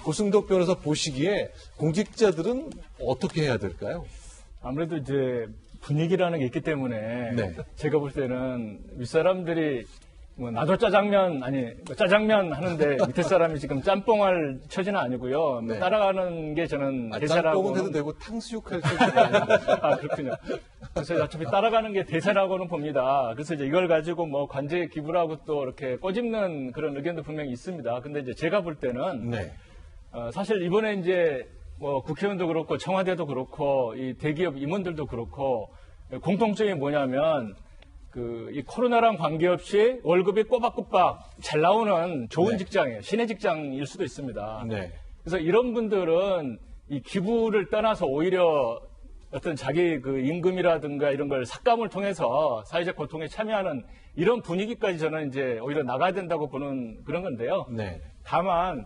고승덕 변호사 보시기에 공직자들은 어떻게 해야 될까요? 아무래도 이제 분위기라는 게 있기 때문에 네. 제가 볼 때는 윗사람들이 뭐 나도 짜장면 짜장면 하는데 밑에 사람이 지금 짬뽕할 처지는 아니고요. 네. 따라가는 게 저는 대세라고. 짬뽕은 해도 되고 탕수육 할 때도 아닌데. 아, 그렇군요. 그래서 어차피 따라가는 게 대세라고는 봅니다. 그래서 이제 이걸 가지고 뭐 관제 기부라고 또 이렇게 꼬집는 그런 의견도 분명히 있습니다. 근데 이제 제가 볼 때는 네. 사실 이번에 이제 뭐 국회의원도 그렇고 청와대도 그렇고 이 대기업 임원들도 그렇고 공통점이 뭐냐면 이 코로나랑 관계없이 월급이 꼬박꼬박 잘 나오는 좋은 네. 직장이에요. 신의 직장일 수도 있습니다. 네. 그래서 이런 분들은 이 기부를 떠나서 오히려 어떤 자기 그 임금이라든가 이런 걸 삭감을 통해서 사회적 고통에 참여하는 이런 분위기까지 저는 이제 오히려 나가야 된다고 보는 그런 건데요. 네. 다만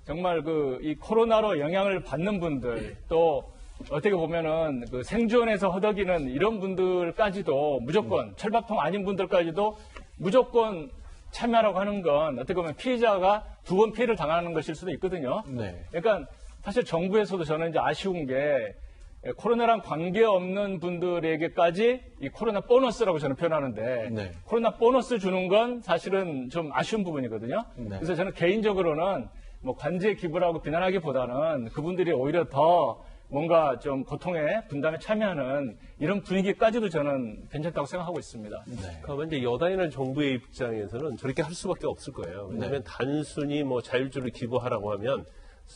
정말 이 코로나로 영향을 받는 분들 또 어떻게 보면은 그 생존에서 허덕이는 이런 분들까지도 무조건 철밥통 아닌 분들까지도 무조건 참여하라고 하는 건 어떻게 보면 피해자가 두 번 피해를 당하는 것일 수도 있거든요. 네. 그러니까 사실 정부에서도 저는 이제 아쉬운 게 코로나랑 관계없는 분들에게까지 이 코로나 보너스라고 저는 표현하는데 네. 코로나 보너스 주는 건 사실은 좀 아쉬운 부분이거든요. 네. 그래서 저는 개인적으로는 뭐 관제 기부라고 비난하기보다는 그분들이 오히려 더 뭔가 좀 고통에 분담에 참여하는 이런 분위기까지도 저는 괜찮다고 생각하고 있습니다. 그러면 이제 여당이나 정부의 입장에서는 저렇게 할 수밖에 없을 거예요. 왜냐하면 단순히 뭐 자율적으로 기부하라고 하면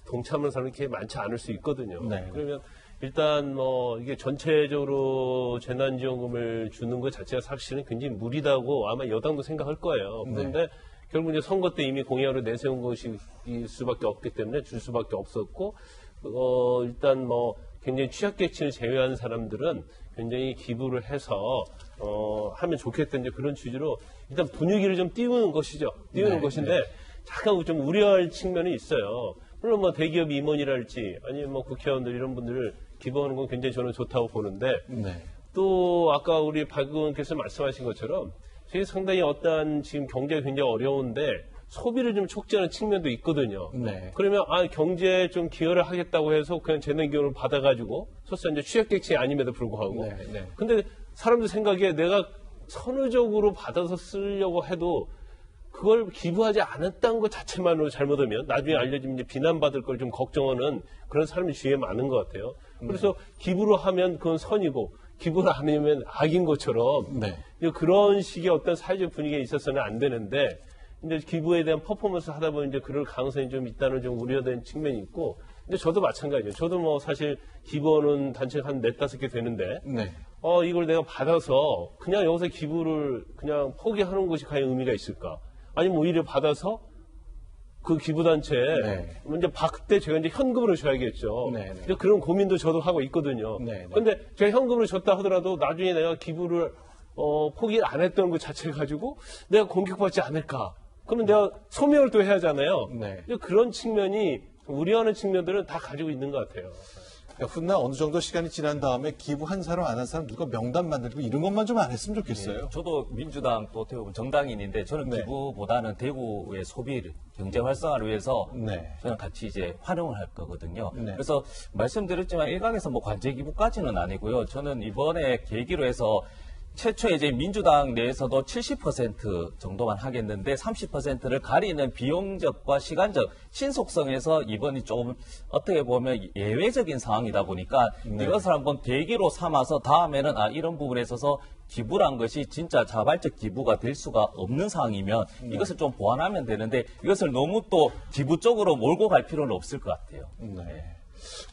동참하는 사람이 그렇게 많지 않을 수 있거든요. 네. 그러면 일단 뭐 이게 전체적으로 재난지원금을 주는 것 자체가 사실은 굉장히 무리다고 아마 여당도 생각할 거예요. 그런데 결국 이제 선거 때 이미 공약으로 내세운 것일 수밖에 없기 때문에 줄 수밖에 없었고, 일단 뭐 굉장히 취약계층을 제외한 사람들은 굉장히 기부를 해서 하면 좋겠다 이제 그런 취지로 일단 분위기를 좀 띄우는 것이죠. 띄우는 것인데 잠깐 좀 우려할 측면이 있어요. 물론 뭐 대기업 임원이랄지 아니면 뭐 국회의원들 이런 분들을 기부하는 건 굉장히 저는 좋다고 보는데 또 아까 우리 박 의원께서 말씀하신 것처럼 저희 상당히 어떠한 지금 경제가 굉장히 어려운데 소비를 좀 촉진하는 측면도 있거든요. 네. 그러면 경제에 좀 기여를 하겠다고 해서 그냥 재난기금을 받아가지고 설사 이제 취약계층이 아님에도 불구하고 근데 사람들 생각에 내가 선의적으로 받아서 쓰려고 해도 그걸 기부하지 않았다는 것 자체만으로 잘못하면 나중에 알려지면 이제 비난받을 걸 좀 걱정하는 그런 사람이 주위에 많은 것 같아요. 그래서 기부를 하면 그건 선이고 기부를 안 하면 악인 것처럼 그런 식의 어떤 사회적 분위기에 있어서는 안 되는데 이제 기부에 대한 퍼포먼스 하다 보면 이제 그럴 가능성이 좀 있다는 좀 우려된 측면이 있고 근데 저도 마찬가지예요. 저도 뭐 사실 기부하는 단체가 한 4-5개 되는데 이걸 내가 받아서 그냥 여기서 기부를 그냥 포기하는 것이 과연 의미가 있을까? 아니면 오히려 받아서 그 기부단체에 이제 그때 제가 이제 현금으로 줘야겠죠. 이제 그런 고민도 저도 하고 있거든요. 근데 제가 현금으로 줬다 하더라도 나중에 내가 기부를 포기 안 했던 것 자체 가지고 내가 공격받지 않을까. 그러면 내가 소명을 또 해야 하잖아요. 그런 측면이 우려하는 측면들은 다 가지고 있는 것 같아요. 그러니까 훗날 어느 정도 시간이 지난 다음에 기부한 사람 안 한 사람 누가 명단 만들고 이런 것만 좀 안 했으면 좋겠어요. 저도 민주당 또 어떻게 보면 정당인인데 저는 기부보다는 대구의 소비를 경제 활성화를 위해서 저는 같이 이제 활용을 할 거거든요. 그래서 말씀드렸지만 일각에서 뭐 관제 기부까지는 아니고요. 저는 이번에 계기로 해서 최초에 이제 민주당 내에서도 70% 정도만 하겠는데 30%를 가리는 비용적과 시간적 신속성에서 이번이 조금 어떻게 보면 예외적인 상황이다 보니까 이것을 한번 계기로 삼아서 다음에는 이런 부분에 있어서 기부란 것이 진짜 자발적 기부가 될 수가 없는 상황이면 이것을 좀 보완하면 되는데 이것을 너무 또 기부 쪽으로 몰고 갈 필요는 없을 것 같아요.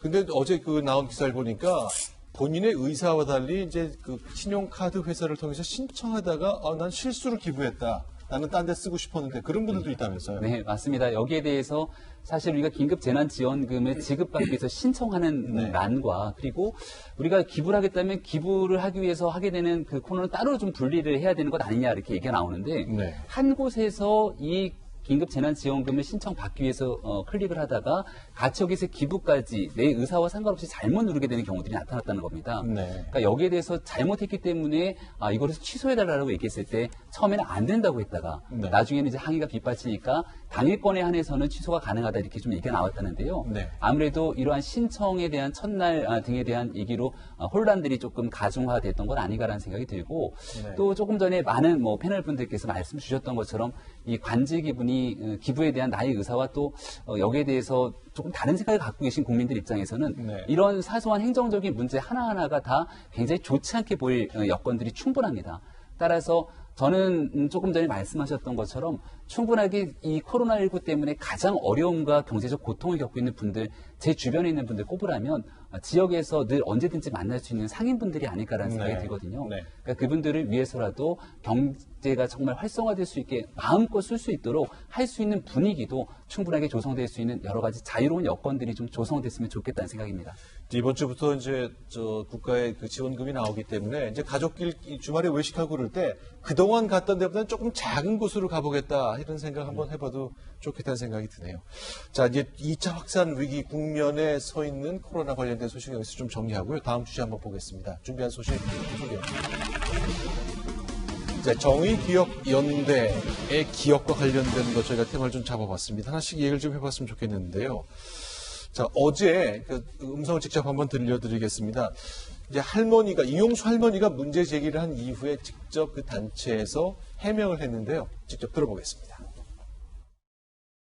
근데 어제 나온 기사를 보니까 본인의 의사와 달리 이제 신용카드 회사를 통해서 신청하다가 난 실수로 기부했다. 나는 딴 데 쓰고 싶었는데 그런 분들도 있다면서요? 네, 맞습니다. 여기에 대해서 사실 우리가 긴급 재난지원금을 지급받기 위해서 신청하는 난과 그리고 우리가 기부를 하겠다면 기부를 하기 위해서 하게 되는 그 코너는 따로 좀 분리를 해야 되는 것 아니냐 이렇게 얘기가 나오는데 한 곳에서 이 긴급재난지원금을 신청받기 위해서 클릭을 하다가 가처기세 기부까지 내 의사와 상관없이 잘못 누르게 되는 경우들이 나타났다는 겁니다. 네. 그러니까 여기에 대해서 잘못했기 때문에 이거를 취소해달라고 얘기했을 때 처음에는 안 된다고 했다가 네. 나중에는 이제 항의가 빗발치니까 당일권에 한해서는 취소가 가능하다 이렇게 좀 얘기가 나왔다는데요. 네. 아무래도 이러한 신청에 대한 첫날 등에 대한 얘기로 혼란들이 조금 가중화됐던 건 아닌가라는 생각이 들고 네. 또 조금 전에 많은 패널 분들께서 말씀 주셨던 것처럼 이 관제 기부에 대한 나의 의사와 또 여기에 대해서 조금 다른 생각을 갖고 계신 국민들 입장에서는 네. 이런 사소한 행정적인 문제 하나하나가 다 굉장히 좋지 않게 보일 여건들이 충분합니다. 따라서 저는 조금 전에 말씀하셨던 것처럼 충분하게 이 코로나19 때문에 가장 어려움과 경제적 고통을 겪고 있는 분들, 제 주변에 있는 분들 꼽으라면 지역에서 늘 언제든지 만날 수 있는 상인분들이 아닐까라는 생각이 들거든요. 네. 그러니까 그분들을 위해서라도 경제가 정말 활성화될 수 있게 마음껏 쓸 수 있도록 할 수 있는 분위기도 충분하게 조성될 수 있는 여러 가지 자유로운 여건들이 좀 조성됐으면 좋겠다는 생각입니다. 이번 주부터 이제 국가의 그 지원금이 나오기 때문에 이제 가족끼리 주말에 외식하고 그럴 때 그동안 갔던 데보다는 조금 작은 곳으로 가보겠다 이런 생각 한번 해봐도 좋겠다는 생각이 드네요. 자, 이제 2차 확산 위기 국면에 서 있는 코로나 관련된 소식 여기서 좀 정리하고요. 다음 주제 한번 보겠습니다. 준비한 소식 소개합니다. 자, 정의기억연대의 기억과 관련된 것 저희가 테마를 좀 잡아봤습니다. 하나씩 얘기를 좀 해봤으면 좋겠는데요. 자, 어제 그 음성을 직접 한번 들려드리겠습니다. 이제 할머니가, 이용수 할머니가 문제 제기를 한 이후에 직접 그 단체에서 해명을 했는데요. 직접 들어보겠습니다.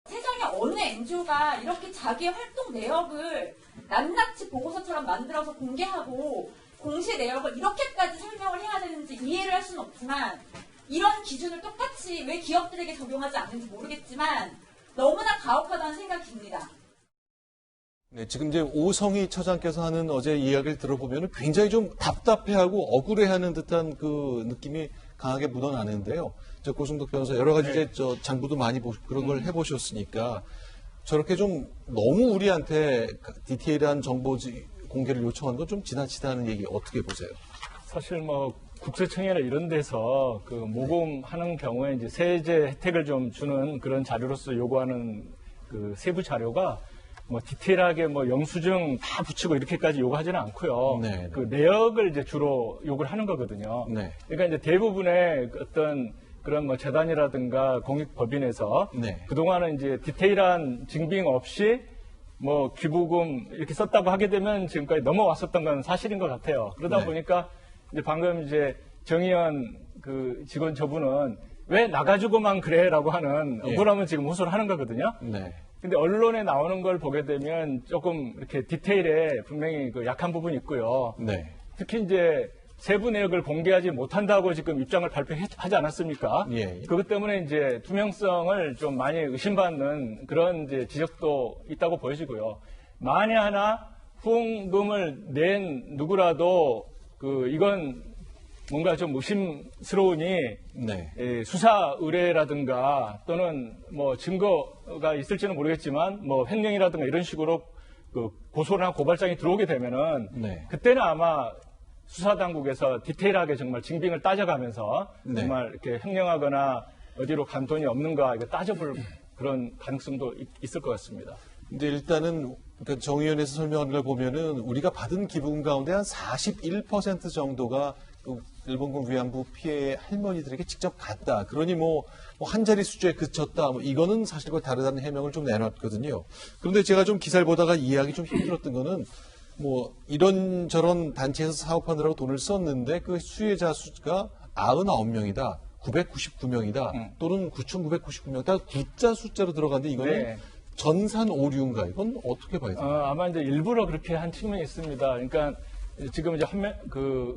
세상에 어느 NGO가 이렇게 자기의 활동 내역을 낱낱이 보고서처럼 만들어서 공개하고 공시 내역을 이렇게까지 설명을 해야 되는지 이해를 할 수는 없지만 이런 기준을 똑같이 왜 기업들에게 적용하지 않는지 모르겠지만 너무나 가혹하다는 생각이 듭니다. 네, 지금 이제 오성희 처장께서 하는 어제 이야기를 들어보면 굉장히 좀 답답해하고 억울해하는 듯한 그 느낌이 강하게 묻어나는데요. 저 고승덕 변호사 여러 가지 이제 장부도 많이 그런 걸 해보셨으니까 저렇게 좀 너무 우리한테 디테일한 정보 공개를 요청하는 건 좀 지나치다는 얘기 어떻게 보세요? 사실 국세청이나 이런 데서 그 모금하는 경우에 이제 세제 혜택을 좀 주는 그런 자료로서 요구하는 그 세부 자료가 디테일하게 영수증 다 붙이고 이렇게까지 요구하지는 않고요. 네. 그 내역을 이제 주로 요구를 하는 거거든요. 네. 그러니까 이제 대부분의 어떤 그런 재단이라든가 공익법인에서 네. 그동안은 이제 디테일한 증빙 없이 기부금 이렇게 썼다고 하게 되면 지금까지 넘어왔었던 건 사실인 것 같아요. 그러다 네. 보니까 이제 방금 이제 정의연 그 직원 저분은 왜 나가지고만 그래라고 하는 예. 억울함을 지금 호소를 하는 거거든요. 네. 근데 언론에 나오는 걸 보게 되면 조금 이렇게 디테일에 분명히 그 약한 부분이 있고요. 네. 특히 이제 세부 내역을 공개하지 못한다고 지금 입장을 발표하지 않았습니까? 예. 그것 때문에 이제 투명성을 좀 많이 의심받는 그런 이제 지적도 있다고 보여지고요. 만에 하나 후원금을 낸 누구라도 이건 뭔가 좀 의심스러우니 네. 수사 의뢰라든가 또는 증거가 있을지는 모르겠지만 횡령이라든가 이런 식으로 고소나 고발장이 들어오게 되면은 네. 그때는 아마 수사당국에서 디테일하게 정말 증빙을 따져가면서 네. 정말 이렇게 횡령하거나 어디로 간 돈이 없는가 이거 따져볼 그런 가능성도 있을 것 같습니다. 근데 일단은 그러니까 정의연에서 설명하는 걸 보면은 우리가 받은 기부금 가운데 한 41% 정도가 그 일본군 위안부 피해 할머니들에게 직접 갔다. 그러니 한 자리 숫자에 그쳤다. 이거는 사실과 다르다는 해명을 좀 내놨거든요. 그런데 제가 좀 기사를 보다가 이해하기 좀 힘들었던 거는 이런저런 단체에서 사업하느라고 돈을 썼는데 그 수혜자 수가 99명이다. 999명이다. 또는 9,999명. 다 구자 숫자로 들어가는데 이거는 네. 전산 오류인가? 이건 어떻게 봐야 돼요? 아마 이제 일부러 그렇게 한 측면이 있습니다. 그러니까 지금 이제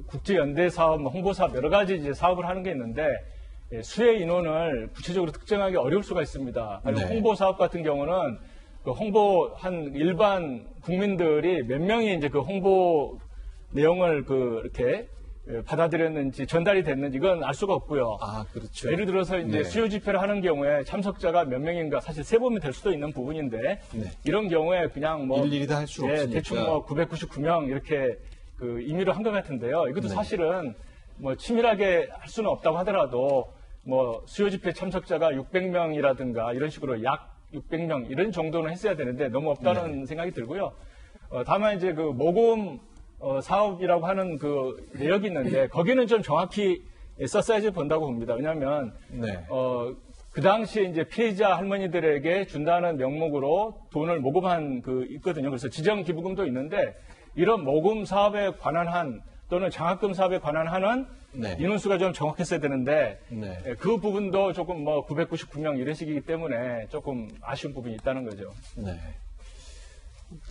국제연대 사업, 홍보 사업 여러 가지 이제 사업을 하는 게 있는데 수혜 인원을 구체적으로 특정하기 어려울 수가 있습니다. 네. 홍보 사업 같은 경우는 홍보한 일반 국민들이 몇 명이 이제 그 홍보 내용을 이렇게 받아들였는지 전달이 됐는지 이건 알 수가 없고요. 아, 그렇죠. 예를 들어서 이제 네. 수요 집회를 하는 경우에 참석자가 몇 명인가 사실 세보면 될 수도 있는 부분인데 네. 이런 경우에 그냥 일일이 다 할 수 없으니까. 대충 999명 이렇게 임의로 한 것 같은데요. 이것도 네. 사실은 치밀하게 할 수는 없다고 하더라도 뭐 수요 집회 참석자가 600명이라든가 이런 식으로 약 600명 이런 정도는 했어야 되는데 너무 없다는 생각이 들고요. 다만 이제 그 모금 사업이라고 하는 그 내역이 있는데 거기는 좀 정확히 썼어야지 본다고 봅니다. 왜냐하면 그 당시에 이제 피해자 할머니들에게 준다는 명목으로 돈을 모금한 그 있거든요. 그래서 지정 기부금도 있는데 이런 모금 사업에 관한 한 또는 장학금 사업에 관한 한은 인원수가 좀 정확했어야 되는데 그 부분도 조금 뭐 999명 이런 식이기 때문에 조금 아쉬운 부분이 있다는 거죠. 네.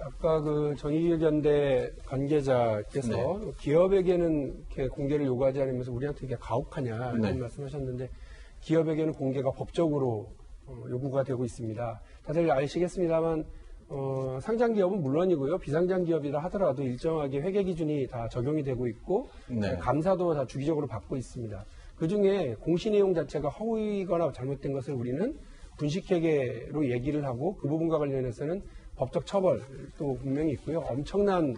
아까 그 정의연대 관계자께서 기업에게는 이렇게 공개를 요구하지 않으면서 우리한테 이게 가혹하냐 이런 말씀하셨는데 기업에게는 공개가 법적으로 요구가 되고 있습니다. 다들 아시겠습니다만 상장 기업은 물론이고요. 비상장 기업이라 하더라도 일정하게 회계 기준이 다 적용이 되고 있고 감사도 다 주기적으로 받고 있습니다. 그중에 공시 내용 자체가 허위거나 잘못된 것을 우리는 분식회계로 얘기를 하고 그 부분과 관련해서는 법적 처벌도 분명히 있고요. 엄청난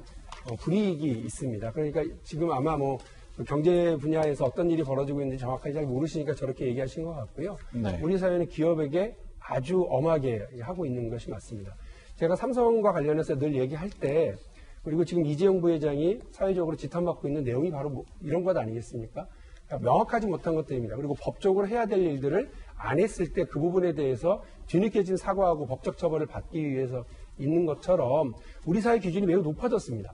불이익이 있습니다. 그러니까 지금 아마 뭐 경제 분야에서 어떤 일이 벌어지고 있는지 정확하게 잘 모르시니까 저렇게 얘기하신 것 같고요. 우리 사회는 기업에게 아주 엄하게 하고 있는 것이 맞습니다. 제가 삼성과 관련해서 늘 얘기할 때 그리고 지금 이재용 부회장이 사회적으로 지탄받고 있는 내용이 바로 뭐 이런 것 아니겠습니까? 그러니까 명확하지 못한 것들입니다. 그리고 법적으로 해야 될 일들을 안 했을 때 그 부분에 대해서 뒤늦게진 사과하고 법적 처벌을 받기 위해서 있는 것처럼 우리 사회 기준이 매우 높아졌습니다.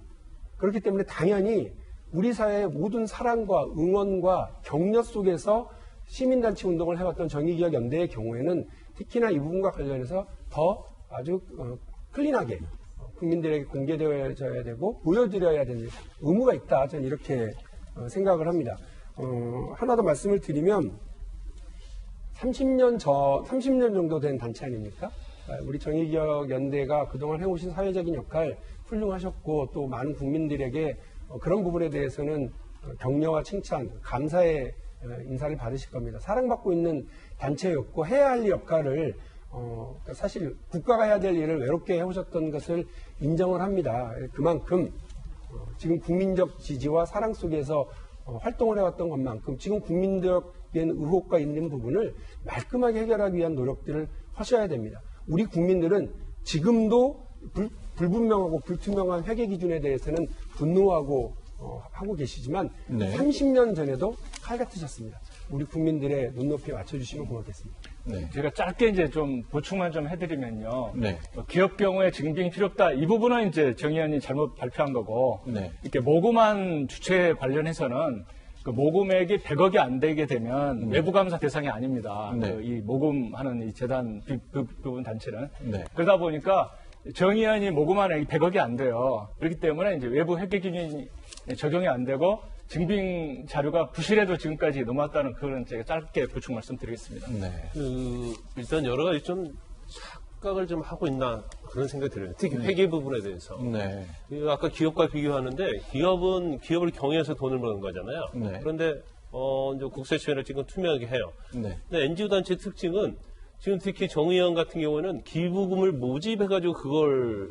그렇기 때문에 당연히 우리 사회의 모든 사랑과 응원과 격려 속에서 시민단체 운동을 해왔던 정의기억연대의 경우에는 특히나 이 부분과 관련해서 더 아주 클린하게 국민들에게 공개되어야 되고 보여드려야 되는 의무가 있다. 저는 이렇게 생각을 합니다. 하나 더 말씀을 드리면 30년 정도 된 단체 아닙니까? 우리 정의기억연대가 그동안 해오신 사회적인 역할 훌륭하셨고 또 많은 국민들에게 그런 부분에 대해서는 격려와 칭찬, 감사의 인사를 받으실 겁니다. 사랑받고 있는 단체였고 해야 할 역할을 사실 국가가 해야 될 일을 외롭게 해오셨던 것을 인정을 합니다. 그만큼 지금 국민적 지지와 사랑 속에서 활동을 해왔던 것만큼 지금 국민적인 의혹과 있는 부분을 말끔하게 해결하기 위한 노력들을 하셔야 됩니다. 우리 국민들은 지금도 불분명하고 불투명한 회계 기준에 대해서는 분노하고 하고 계시지만 30년 전에도 칼 같으셨습니다. 우리 국민들의 눈높이에 맞춰주시면 고맙겠습니다. 제가 짧게 이제 좀 보충만 좀 해드리면요. 기업 경우에 증빙 필요 없다. 이 부분은 이제 정 의원이 잘못 발표한 거고, 이렇게 모금한 주체 관련해서는 그 모금액이 100억이 안 되게 되면 외부 감사 대상이 아닙니다. 이 모금하는 이 재단 부분 단체는 그러다 보니까 정 의원이 모금한 액이 100억이 안 돼요. 그렇기 때문에 이제 외부 회계 기준이 적용이 안 되고 증빙 자료가 부실해도 지금까지 넘어왔다는 그런 제가 짧게 보충 말씀드리겠습니다. 일단 여러 가지 좀 착각을 좀 하고 있나 그런 생각이 들어요. 특히 회계 부분에 대해서. 아까 기업과 비교하는데 기업은 기업을 경영해서 돈을 버는 거잖아요. 그런데 이제 국세청이나 지금 투명하게 해요. 근데 NGO 단체의 특징은 지금 특히 정 의원 같은 경우는 기부금을 모집해가지고 그걸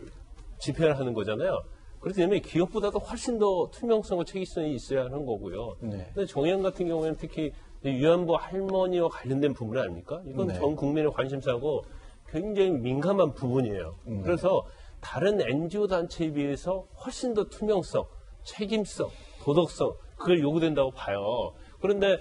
집행을 하는 거잖아요. 그렇기 때문에 기업보다도 훨씬 더 투명성과 책임성이 있어야 하는 거고요. 근데 정 의원 같은 경우에는 특히 위안부 할머니와 관련된 부분 아닙니까? 이건 전 국민의 관심사고 굉장히 민감한 부분이에요. 그래서 다른 NGO 단체에 비해서 훨씬 더 투명성, 책임성, 도덕성 그걸 요구된다고 봐요. 그런데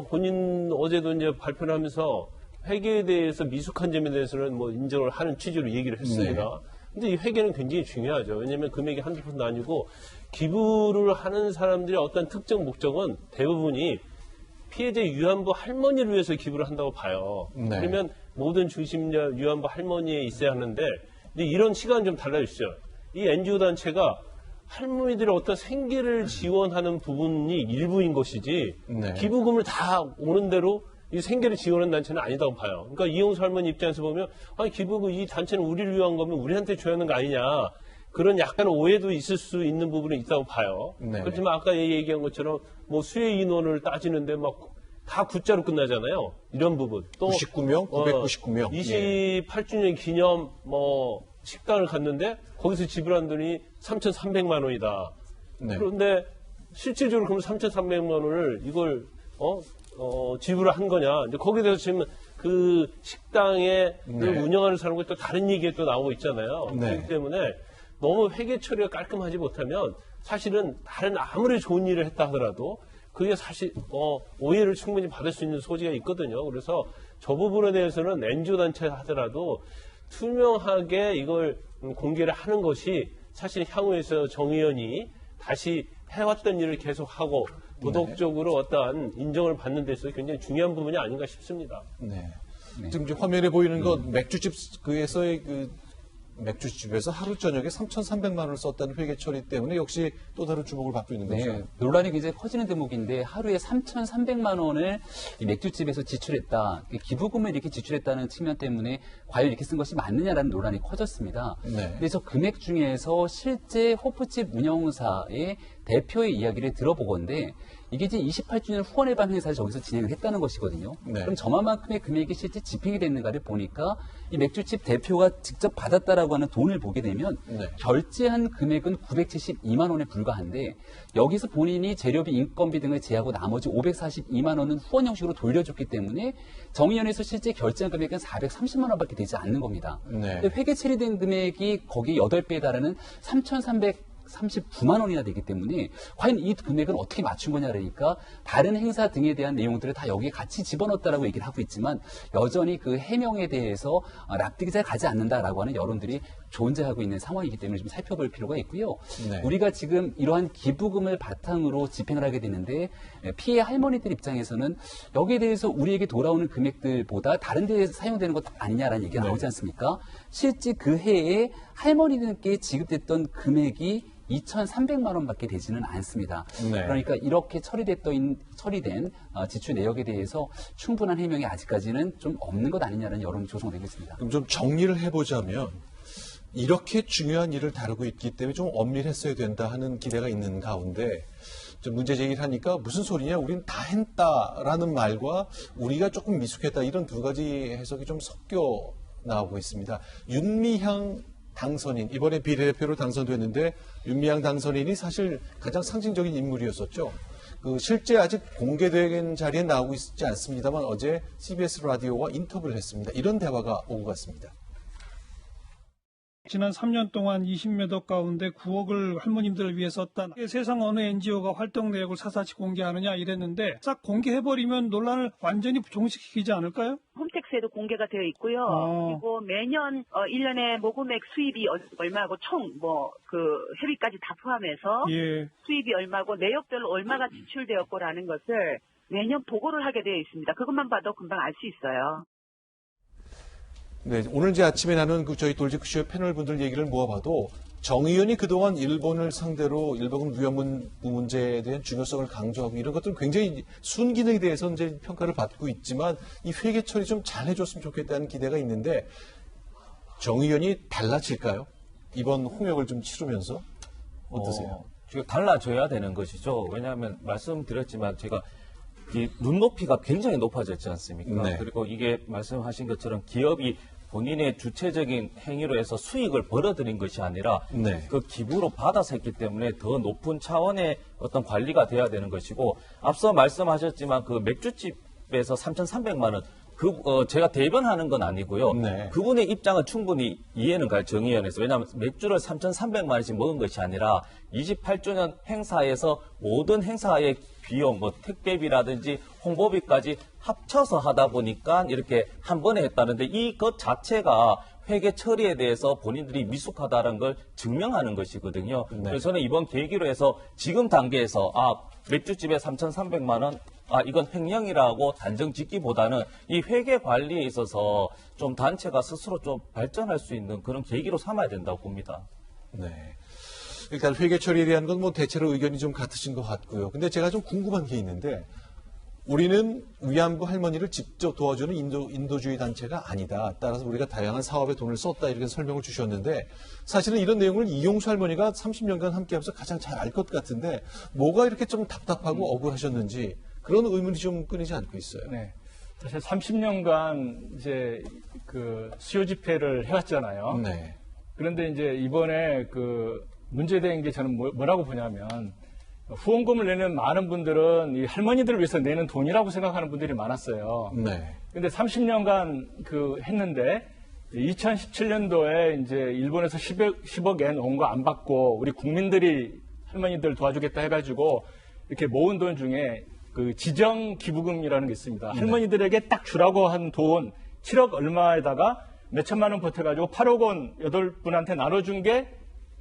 본인 어제도 이제 발표를 하면서 회계에 대해서 미숙한 점에 대해서는 뭐 인정을 하는 취지로 얘기를 했습니다. 근데 이 회계는 굉장히 중요하죠. 왜냐하면 금액이 한두 푼도 아니고 기부를 하는 사람들의 어떤 특정 목적은 대부분이 피해자 위안부 할머니를 위해서 기부를 한다고 봐요. 그러면 모든 중심자 위안부 할머니에 있어야 하는데 근데 이런 시간은 좀 달라지죠. 이 NGO 단체가 할머니들의 어떤 생계를 지원하는 부분이 일부인 것이지 기부금을 다 오는 대로 이 생계를 지원하는 단체는 아니다고 봐요. 그러니까 이용수 할머니 입장에서 보면 아니 기부금 이 단체는 우리를 위한 거면 우리한테 줘야 하는 거 아니냐. 그런 약간 오해도 있을 수 있는 부분이 있다고 봐요. 그렇지만 아까 얘기한 것처럼 뭐 수혜 인원을 따지는데 막 다 구자로 끝나잖아요. 이런 부분. 또 99명, 999명. 28주년 기념 뭐 식당을 갔는데 거기서 지불한 돈이 3,300만 원이다. 그런데 실질적으로 그럼 3,300만 원을 이걸 지불을 한 거냐. 이제 거기에 대해서 지금 그 식당에 그 운영하는 사람과 또 다른 얘기가 또 나오고 있잖아요. 그렇기 때문에 너무 회계 처리가 깔끔하지 못하면 사실은 다른 아무리 좋은 일을 했다 하더라도 그게 사실 오해를 충분히 받을 수 있는 소지가 있거든요. 그래서 저 부분에 대해서는 NGO 단체 하더라도 투명하게 이걸 공개를 하는 것이 사실 향후에서 정 의원이 다시 해왔던 일을 계속하고 도덕적으로 어떠한 인정을 받는 데서 굉장히 중요한 부분이 아닌가 싶습니다. 네. 지금 화면에 보이는 건 맥주집에서의 맥주집에서 하루 저녁에 3,300만 원을 썼다는 회계 처리 때문에 역시 또 다른 주목을 받고 있는 거죠. 네, 논란이 굉장히 커지는 대목인데 하루에 3,300만 원을 이 맥주집에서 지출했다. 기부금을 이렇게 지출했다는 측면 때문에 과연 이렇게 쓴 것이 맞느냐라는 논란이 커졌습니다. 그래서 금액 중에서 실제 호프집 운영사의 대표의 이야기를 들어보건데 이게 이제 28주년 후원의 밤 행사를 저기서 진행을 했다는 것이거든요. 그럼 저만큼의 금액이 실제 집행이 됐는가를 보니까 이 맥주집 대표가 직접 받았다라고 하는 돈을 보게 되면 결제한 금액은 972만 원에 불과한데 여기서 본인이 재료비, 인건비 등을 제하고 나머지 542만 원은 후원 형식으로 돌려줬기 때문에 정의연에서 실제 결제한 금액은 430만 원밖에 되지 않는 겁니다. 근데 회계 처리된 금액이 거기 8배에 달하는 3,339만 원이나 되기 때문에 과연 이 금액은 어떻게 맞춘 거냐 그러니까 다른 행사 등에 대한 내용들을 다 여기에 같이 집어넣었다라고 얘기를 하고 있지만 여전히 그 해명에 대해서 납득이 잘 가지 않는다라고 하는 여론들이 존재하고 있는 상황이기 때문에 좀 살펴볼 필요가 있고요. 우리가 지금 이러한 기부금을 바탕으로 집행을 하게 되는데 피해 할머니들 입장에서는 여기에 대해서 우리에게 돌아오는 금액들보다 다른 데에 사용되는 것 아니냐라는 얘기가 나오지 않습니까? 실제 그 해에 할머니들께 지급됐던 금액이 2,300만 원밖에 되지는 않습니다. 그러니까 이렇게 처리된 지출 내역에 대해서 충분한 해명이 아직까지는 좀 없는 것 아니냐는 여론이 조성되고 있습니다. 그럼 좀 정리를 해보자면 이렇게 중요한 일을 다루고 있기 때문에 좀 엄밀했어야 된다 하는 기대가 있는 가운데 좀 문제 제기를 하니까 무슨 소리냐 우린 다 했다라는 말과 우리가 조금 미숙했다 이런 두 가지 해석이 좀 섞여 나오고 있습니다. 윤미향 당선인, 이번에 비례대표로 당선됐는데 윤미향 당선인이 사실 가장 상징적인 인물이었었죠. 실제 아직 공개된 자리에 나오고 있지 않습니다만 어제 CBS 라디오와 인터뷰를 했습니다. 이런 대화가 오고 갔습니다. 지난 3년 동안 20몇 억 가운데 9억을 할머님들을 위해 썼다. 세상 어느 NGO가 활동 내역을 사사치 공개하느냐 이랬는데 싹 공개해버리면 논란을 완전히 종식시키지 않을까요? 홈택스에도 공개가 되어 있고요. 그리고 매년 1년에 모금액 수입이 얼마고 총 회비까지 다 포함해서 수입이 얼마고 내역별로 얼마가 지출되었고라는 것을 매년 보고를 하게 되어 있습니다. 그것만 봐도 금방 알 수 있어요. 네, 오늘 이제 아침에 나눈 저희 돌직쇼 패널 분들 얘기를 모아봐도 정 의원이 그동안 일본을 상대로 일본 위험 문제에 대한 중요성을 강조하고 이런 것들은 굉장히 순기능에 대해서 이제 평가를 받고 있지만 이 회계 처리 좀 잘 해줬으면 좋겠다는 기대가 있는데 정 의원이 달라질까요? 이번 홍역을 좀 치르면서 어떠세요? 달라져야 되는 것이죠. 왜냐하면 말씀드렸지만 제가 이 눈높이가 굉장히 높아졌지 않습니까? 그리고 이게 말씀하신 것처럼 기업이 본인의 주체적인 행위로 해서 수익을 벌어들인 것이 아니라 그 기부로 받아서 했기 때문에 더 높은 차원의 어떤 관리가 돼야 되는 것이고 앞서 말씀하셨지만 그 맥주집에서 3,300만 원 제가 대변하는 건 아니고요. 그분의 입장은 충분히 이해는 가요, 정의연에서. 왜냐하면 맥주를 3,300만 원씩 먹은 것이 아니라 28주년 행사에서 모든 행사의 비용, 택배비라든지 홍보비까지 합쳐서 하다 보니까 이렇게 한 번에 했다는데 이것 자체가 회계 처리에 대해서 본인들이 미숙하다는 걸 증명하는 것이거든요. 그래서 저는 이번 계기로 해서 지금 단계에서 맥주집에 3,300만 원 이건 횡령이라고 단정 짓기보다는 이 회계 관리에 있어서 좀 단체가 스스로 좀 발전할 수 있는 그런 계기로 삼아야 된다고 봅니다. 네. 일단 회계 처리에 대한 건 대체로 의견이 좀 같으신 것 같고요. 근데 제가 좀 궁금한 게 있는데 우리는 위안부 할머니를 직접 도와주는 인도주의 단체가 아니다. 따라서 우리가 다양한 사업에 돈을 썼다 이렇게 설명을 주셨는데 사실은 이런 내용을 이용수 할머니가 30년간 함께하면서 가장 잘 알 것 같은데 뭐가 이렇게 좀 답답하고 억울하셨는지 그런 의문이 좀 끊이지 않고 있어요. 네. 사실 30년간 이제 그 수요 집회를 해왔잖아요. 그런데 이제 이번에 문제된 게 저는 뭐라고 보냐면 후원금을 내는 많은 분들은 이 할머니들을 위해서 내는 돈이라고 생각하는 분들이 많았어요. 네. 근데 30년간 했는데 2017년도에 이제 일본에서 10억 엔 온 거 안 받고 우리 국민들이 할머니들 도와주겠다 해가지고 이렇게 모은 돈 중에 그 지정 기부금이라는 게 있습니다. 네. 할머니들에게 딱 주라고 한 돈 7억 얼마에다가 몇 천만 원 보태가지고 8억 원 8분한테 나눠준 게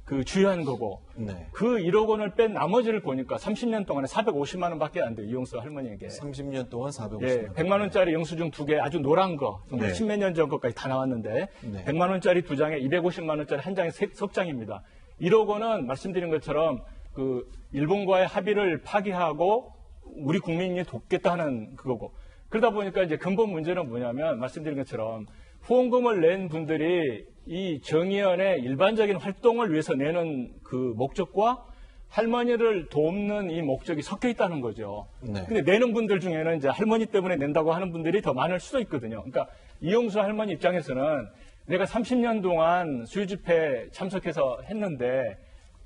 그 주요한 거고 네. 그 1억 원을 뺀 나머지를 보니까 30년 동안에 450만 원밖에 안 돼요. 이용수 할머니에게. 30년 동안 450만 원. 예, 100만 원짜리 영수증 2개 아주 노란 거. 정말 네. 10몇 년 전 것까지 다 나왔는데 네. 100만 원짜리 2장에 250만 원짜리 한 장에 석 장입니다. 1억 원은 말씀드린 것처럼 그 일본과의 합의를 파기하고 우리 국민이 돕겠다 하는 그거고. 그러다 보니까 이제 근본 문제는 뭐냐면 말씀드린 것처럼 후원금을 낸 분들이 이 정의연의 일반적인 활동을 위해서 내는 그 목적과 할머니를 돕는 이 목적이 섞여 있다는 거죠. 네. 근데 내는 분들 중에는 이제 할머니 때문에 낸다고 하는 분들이 더 많을 수도 있거든요. 그러니까 이용수 할머니 입장에서는 내가 30년 동안 수요집회 참석해서 했는데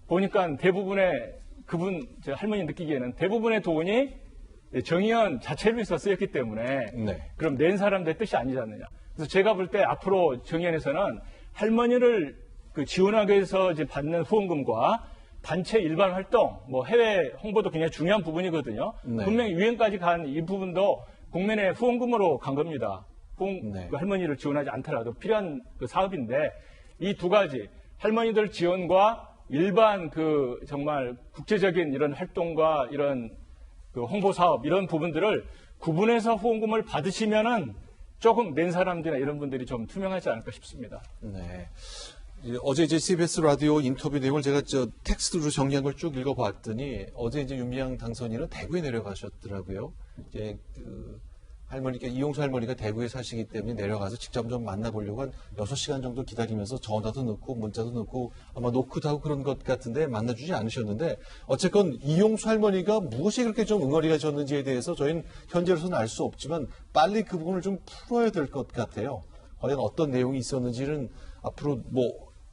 보니까 대부분의 저 할머니 느끼기에는 대부분의 돈이 정의연 자체를 위해서 쓰였기 때문에 네. 그럼 낸 사람들의 뜻이 아니지 않느냐. 그래서 제가 볼 때 앞으로 정의연에서는 할머니를 지원하기 위해서 이제 받는 후원금과 단체 일반 활동, 뭐 해외 홍보도 굉장히 중요한 부분이거든요. 네. 분명히 유엔까지 간 이 부분도 국민의 후원금으로 간 겁니다. 네. 그 할머니를 지원하지 않더라도 필요한 그 사업인데 이 두 가지 할머니들 지원과 일반 정말 국제적인 이런 활동과 이런 홍보 사업 이런 부분들을 구분해서 후원금을 받으시면은 조금 낸 사람들이나 이런 분들이 좀 투명하지 않을까 싶습니다. 네. 어제 이제 CBS 라디오 인터뷰 내용을 제가 텍스트로 정리한 걸 쭉 읽어봤더니 어제 이제 윤미향 당선인은 대구에 내려가셨더라고요. 이제 할머니께 이용수 할머니가 대구에 사시기 때문에 내려가서 직접 좀 만나보려고 한 6시간 정도 기다리면서 전화도 넣고 문자도 넣고 아마 노크도 하고 그런 것 같은데 만나주지 않으셨는데 어쨌건 이용수 할머니가 무엇이 그렇게 좀 응어리가 졌는지에 대해서 저희는 현재로서는 알 수 없지만 빨리 그 부분을 좀 풀어야 될 것 같아요. 과연 어떤 내용이 있었는지는 앞으로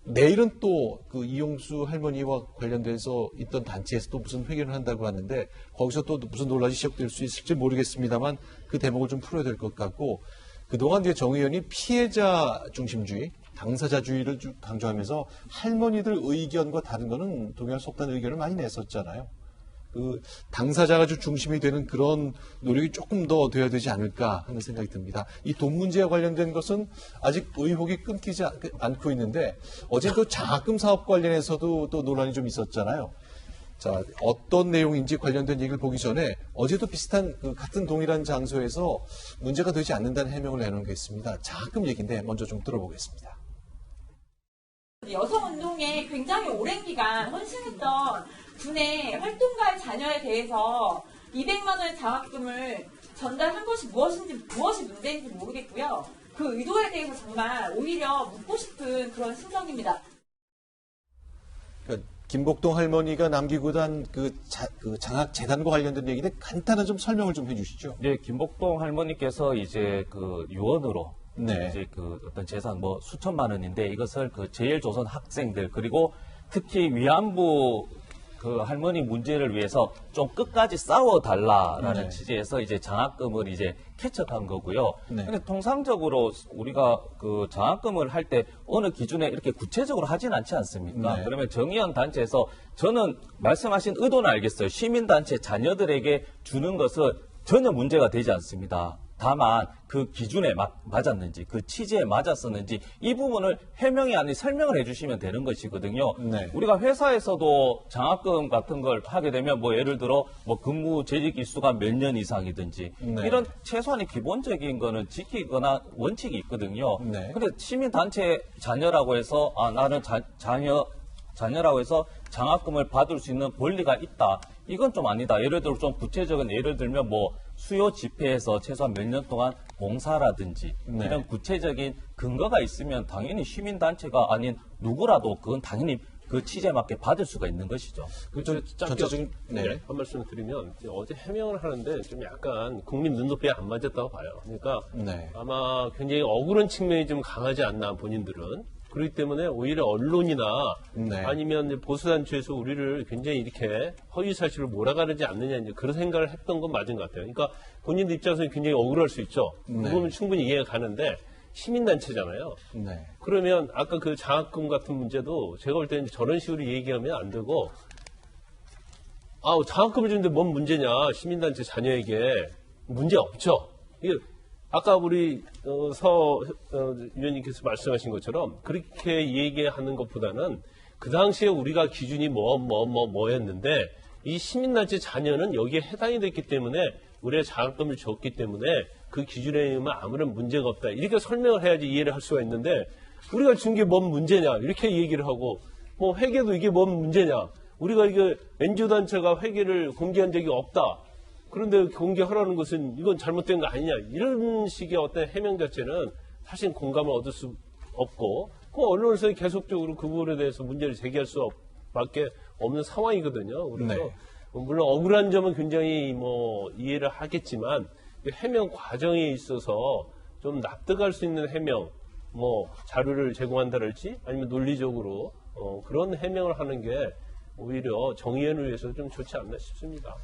내일은 또 이용수 할머니와 관련돼서 있던 단체에서 또 무슨 회견을 한다고 하는데 거기서 또 무슨 논란이 시작될 수 있을지 모르겠습니다만 그 대목을 좀 풀어야 될 것 같고 그동안 이제 정 의원이 피해자 중심주의, 당사자주의를 강조하면서 할머니들 의견과 다른 거는 동의할 수 없다는 의견을 많이 냈었잖아요. 당사자가 좀 중심이 되는 그런 노력이 조금 더 돼야 되지 않을까 하는 생각이 듭니다. 이 돈 문제와 관련된 것은 아직 의혹이 끊기지 않고 있는데 어제 또 장학금 사업 관련해서도 또 논란이 좀 있었잖아요. 자, 어떤 내용인지 관련된 얘기를 보기 전에 어제도 비슷한 같은 동일한 장소에서 문제가 되지 않는다는 해명을 내놓은 게 있습니다. 장학금 얘기인데 먼저 좀 들어보겠습니다. 여성운동에 굉장히 오랜 기간 헌신했던 군의 활동가의 자녀에 대해서 200만 원의 장학금을 전달한 것이 무엇이 문제인지 모르겠고요. 그 의도에 대해서 정말 오히려 묻고 싶은 그런 심정입니다. 김복동 할머니가 남기고 간 장학재단과 관련된 얘기인데 간단한 좀 설명을 좀 해주시죠. 네, 김복동 할머니께서 이제 유언으로 네. 이제 어떤 재산 수천만 원인데 이것을 제일조선 학생들 그리고 특히 위안부 할머니 문제를 위해서 좀 끝까지 싸워달라라는 네. 취지에서 이제 장학금을 이제 개척한 거고요. 네. 근데 통상적으로 우리가 장학금을 할 때 어느 기준에 이렇게 구체적으로 하진 않지 않습니까? 네. 그러면 정의연 단체에서 저는 말씀하신 의도는 알겠어요. 시민단체 자녀들에게 주는 것은 전혀 문제가 되지 않습니다. 다만 그 기준에 맞았는지 그 취지에 맞았었는지 이 부분을 해명이 아닌 설명을 해주시면 되는 것이거든요. 네. 우리가 회사에서도 장학금 같은 걸 하게 되면 예를 들어 근무 재직 일수가 몇 년 이상이든지 네. 이런 최소한의 기본적인 거는 지키거나 원칙이 있거든요. 네. 근데 시민단체 자녀라고 해서 나는 자녀라고 해서 장학금을 받을 수 있는 권리가 있다. 이건 좀 아니다. 예를 들어 좀 구체적인 예를 들면 수요 집회에서 최소한 몇 년 동안 봉사라든지 네. 이런 구체적인 근거가 있으면 당연히 시민단체가 아닌 누구라도 그건 당연히 그 취지에 맞게 받을 수가 있는 것이죠. 전체적인 한 말씀을 드리면 어제 해명을 하는데 좀 약간 국민 눈높이에 안 맞았다고 봐요. 그러니까 네. 아마 굉장히 억울한 측면이 좀 강하지 않나 본인들은. 그렇기 때문에 오히려 언론이나 아니면 보수단체에서 우리를 굉장히 이렇게 허위사실을 몰아가지 않느냐, 이제 그런 생각을 했던 건 맞은 것 같아요. 그러니까 본인들 입장에서는 굉장히 억울할 수 있죠. 그거는 충분히 이해가 가는데 시민단체잖아요. 그러면 아까 그 장학금 같은 문제도 제가 볼 때는 저런 식으로 얘기하면 안 되고, 장학금을 주는데 뭔 문제냐, 시민단체 자녀에게. 문제 없죠. 아까 우리 서 위원님께서 말씀하신 것처럼 그렇게 얘기하는 것보다는 그 당시에 우리가 기준이 뭐였는데 이 시민단체 자녀는 여기에 해당이 됐기 때문에 우리가 장학금을 줬기 때문에 그 기준에 의하면 아무런 문제가 없다. 이렇게 설명을 해야지 이해를 할 수가 있는데 우리가 준 게 뭔 문제냐 이렇게 얘기를 하고 뭐 회계도 이게 뭔 문제냐. 우리가 이게 NGO 단체가 회계를 공개한 적이 없다. 그런데 공개하라는 것은 이건 잘못된 거 아니냐. 이런 식의 어떤 해명 자체는 사실 공감을 얻을 수 없고 그 언론에서 계속적으로 그 부분에 대해서 문제를 제기할 수밖에 없는 상황이거든요. 그래서 물론 억울한 점은 굉장히 이해를 하겠지만 해명 과정에 있어서 좀 납득할 수 있는 해명, 자료를 제공한다랄지 아니면 논리적으로 그런 해명을 하는 게 오히려 정의연을 위해서 좀 좋지 않나 싶습니다.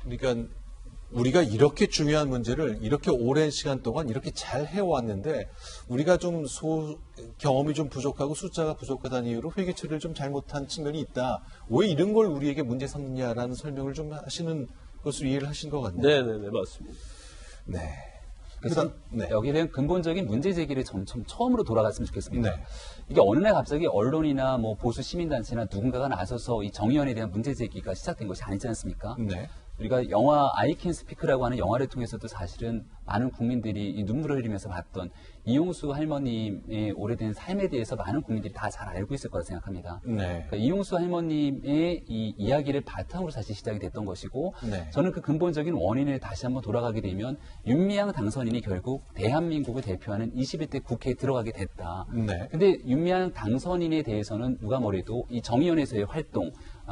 그러니까 우리가 이렇게 중요한 문제를 이렇게 오랜 시간 동안 이렇게 잘 해왔는데 우리가 좀 경험이 좀 부족하고 숫자가 부족하다는 이유로 회계 처리를 좀 잘못한 측면이 있다. 왜 이런 걸 우리에게 문제 삼느냐라는 설명을 좀 하시는 것으로 이해를 하신 것 같네요. 네네네, 맞습니다. 네. 그래서 여기에 대한 근본적인 문제 제기를 처음으로 돌아갔으면 좋겠습니다. 이게 어느 날 갑자기 언론이나 보수 시민단체나 누군가가 나서서 이 정의연에 대한 문제 제기가 시작된 것이 아니지 않습니까? 우리가 영화 I Can Speak라고 하는 영화를 통해서도 사실은 많은 국민들이 이 눈물을 흘리면서 봤던 이용수 할머님의 오래된 삶에 대해서 많은 국민들이 다 잘 알고 있을 거라 생각합니다. 그러니까 이용수 할머님의 이 이야기를 바탕으로 사실 시작이 됐던 것이고 저는 그 근본적인 원인을 다시 한번 돌아가게 되면 윤미향 당선인이 결국 대한민국을 대표하는 21대 국회에 들어가게 됐다. 근데 윤미향 당선인에 대해서는 누가 뭐래도 이 정의연에서의 활동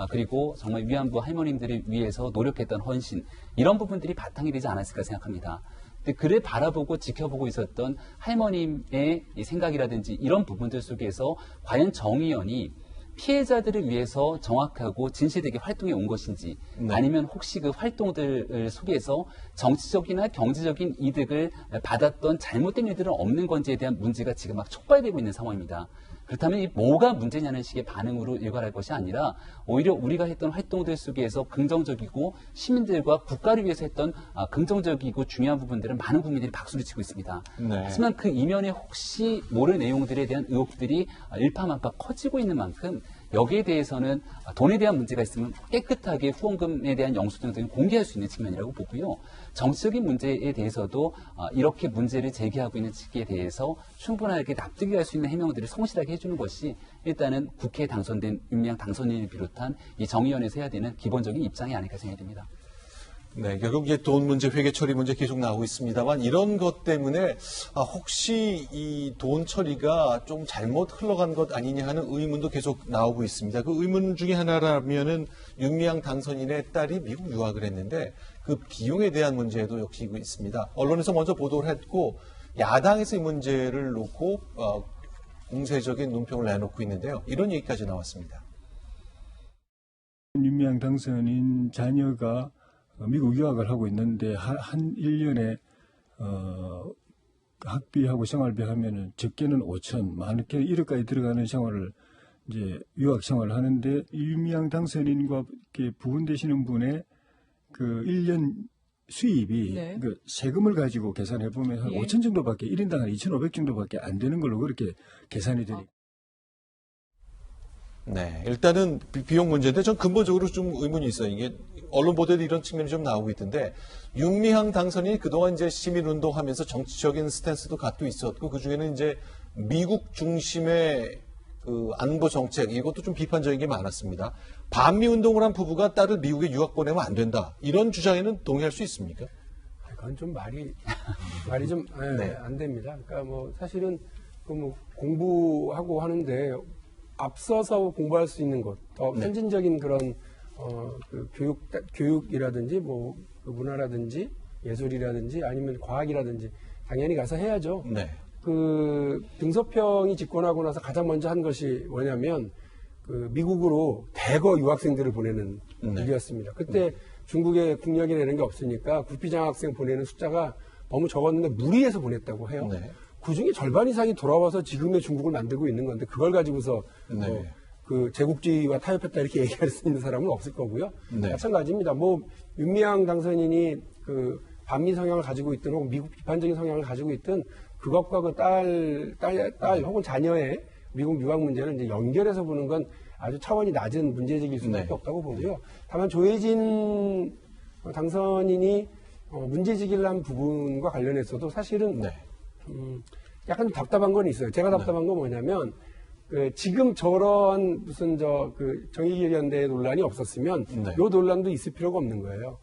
그리고 정말 위안부 할머님들을 위해서 노력했던 헌신 이런 부분들이 바탕이 되지 않았을까 생각합니다. 근데 그를 바라보고 지켜보고 있었던 할머님의 이 생각이라든지 이런 부분들 속에서 과연 정의연이 피해자들을 위해서 정확하고 진실되게 활동해 온 것인지 아니면 혹시 그 활동들 속에서 정치적이나 경제적인 이득을 받았던 잘못된 일들은 없는 건지에 대한 문제가 지금 막 촉발되고 있는 상황입니다. 그렇다면 이 뭐가 문제냐는 식의 반응으로 일관할 것이 아니라 오히려 우리가 했던 활동들 속에서 긍정적이고 시민들과 국가를 위해서 했던 긍정적이고 중요한 부분들은 많은 국민들이 박수를 치고 있습니다. 하지만 그 이면에 혹시 모를 내용들에 대한 의혹들이 일파만파 커지고 있는 만큼 여기에 대해서는 돈에 대한 문제가 있으면 깨끗하게 후원금에 대한 영수증 등을 공개할 수 있는 측면이라고 보고요. 정치적인 문제에 대해서도 이렇게 문제를 제기하고 있는 측에 대해서 충분하게 납득이 갈 수 있는 해명들을 성실하게 해주는 것이 일단은 국회에 당선된 윤미향 당선인을 비롯한 이 정의연에서 해야 되는 기본적인 입장이 아닐까 생각이 듭니다. 네, 결국 이제 돈 문제, 회계 처리 문제 계속 나오고 있습니다만 이런 것 때문에 혹시 이 돈 처리가 좀 잘못 흘러간 것 아니냐 하는 의문도 계속 나오고 있습니다. 그 의문 중에 하나라면은 윤미향 당선인의 딸이 미국 유학을 했는데 그 비용에 대한 문제도 역시 있습니다. 언론에서 먼저 보도를 했고 야당에서 이 문제를 놓고 공세적인 논평을 내놓고 있는데요. 이런 얘기까지 나왔습니다. 윤미향 당선인 자녀가 미국 유학을 하고 있는데 한 1년에 학비하고 생활비 하면은 적게는 5천, 많게 1억까지 들어가는 생활을 이제 유학 생활을 하는데 윤미향 당선인과 이렇게 부분되시는 분의 그 1년 수입이 그 세금을 가지고 계산해 보면 한 5천 정도밖에 1인당 한 2,500 정도밖에 안 되는 걸로 그렇게 계산이 되니까. 네, 일단은 비용 문제인데 전 근본적으로 좀 의문이 있어요. 이게 언론 보도에도 이런 측면이 좀 나오고 있던데 윤미향 당선인이 그동안 이제 시민운동하면서 정치적인 스탠스도 갖고 있었고 그 중에는 이제 미국 중심의 그 안보 정책 이것도 좀 비판적인 게 많았습니다. 반미 운동을 한 부부가 딸을 미국에 유학 보내면 안 된다. 이런 주장에는 동의할 수 있습니까? 그건 좀 말이 좀 안 됩니다. 그러니까 사실은 그 공부하고 하는데 앞서서 공부할 수 있는 것, 더 선진적인 그런 그 교육이라든지 그 문화라든지 예술이라든지 아니면 과학이라든지 당연히 가서 해야죠. 그 등소평이 집권하고 나서 가장 먼저 한 것이 뭐냐면 그 미국으로 대거 유학생들을 보내는 일이었습니다. 그때 중국에 국력이라는 게 없으니까 국비장학생 보내는 숫자가 너무 적었는데 무리해서 보냈다고 해요. 그 중에 절반 이상이 돌아와서 지금의 중국을 만들고 있는 건데 그걸 가지고서 그 제국주의와 타협했다 이렇게 얘기할 수 있는 사람은 없을 거고요. 마찬가지입니다. 뭐 윤미향 당선인이 그 반미 성향을 가지고 있든 혹은 미국 비판적인 성향을 가지고 있든 그것과 그 딸 혹은 자녀의 미국 유학 문제를 이제 연결해서 보는 건 아주 차원이 낮은 문제제기일 수밖에 없다고 보고요. 다만 조혜진 당선인이 문제제기를 한 부분과 관련해서도 사실은 약간 좀 답답한 건 있어요. 제가 답답한 건 뭐냐면 지금 저런 무슨 그 정의기억연대 논란이 없었으면 이 논란도 있을 필요가 없는 거예요.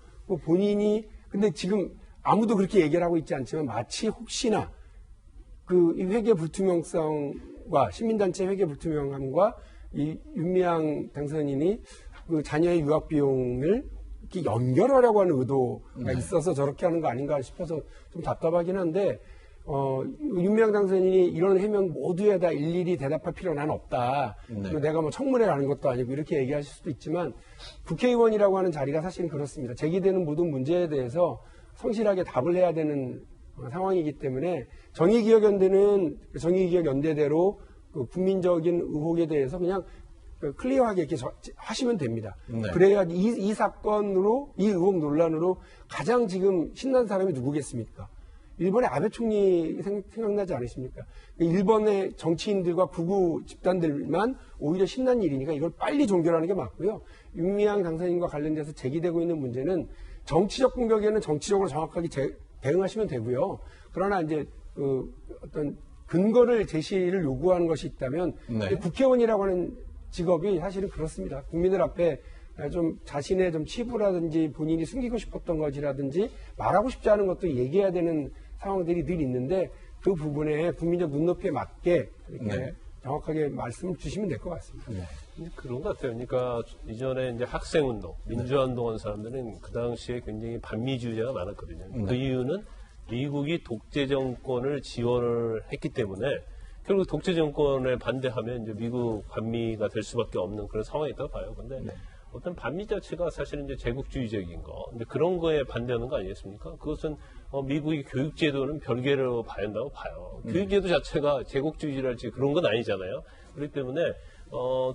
본인이 근데 지금 아무도 그렇게 얘기를 하고 있지 않지만 마치 혹시나 그 회계 불투명성과 시민단체 회계 불투명함과 이 윤미향 당선인이 그 자녀의 유학 비용을 이렇게 연결하려고 하는 의도가 있어서 저렇게 하는 거 아닌가 싶어서 좀 답답하긴 한데 윤미향 당선인이 이런 해명 모두에 다 일일이 대답할 필요는 난 없다. 내가 뭐 청문회 가는 것도 아니고 이렇게 얘기하실 수도 있지만 국회의원이라고 하는 자리가 사실은 그렇습니다. 제기되는 모든 문제에 대해서 성실하게 답을 해야 되는 상황이기 때문에 정의기억연대는 정의기억연대대로 그 국민적인 의혹에 대해서 그냥 클리어하게 이렇게 하시면 됩니다. 그래야 이 사건으로 이 의혹 논란으로 가장 지금 신난 사람이 누구겠습니까? 일본의 아베 총리 생각나지 않으십니까? 일본의 정치인들과 극우 집단들만 오히려 신난 일이니까 이걸 빨리 종결하는 게 맞고요. 윤미향 당선인과 관련돼서 제기되고 있는 문제는 정치적 공격에는 정치적으로 정확하게 대응하시면 되고요. 그러나 이제 어떤 근거를 제시를 요구하는 것이 있다면 국회의원이라고 하는 직업이 사실은 그렇습니다. 국민들 앞에 좀 자신의 좀 치부라든지 본인이 숨기고 싶었던 것이라든지 말하고 싶지 않은 것도 얘기해야 되는 상황들이 늘 있는데 그 부분에 국민적 눈높이에 맞게 이렇게 정확하게 말씀을 주시면 될 것 같습니다. 그런 것 같아요. 그러니까 이전에 이제 학생운동, 민주화운동 한 사람들은 그 당시에 굉장히 반미주의자가 많았거든요. 그 이유는 미국이 독재 정권을 지원을 했기 때문에 결국 독재 정권에 반대하면 이제 미국 반미가 될 수밖에 없는 그런 상황이 있다고 봐요. 근데 어떤 반미 자체가 사실은 이제 제국주의적인 거, 근데 그런 거에 반대하는 거 아니겠습니까? 그것은 미국의 교육제도는 별개로 봐야 한다고 봐요. 교육제도 자체가 제국주의랄지 그런 건 아니잖아요. 그렇기 때문에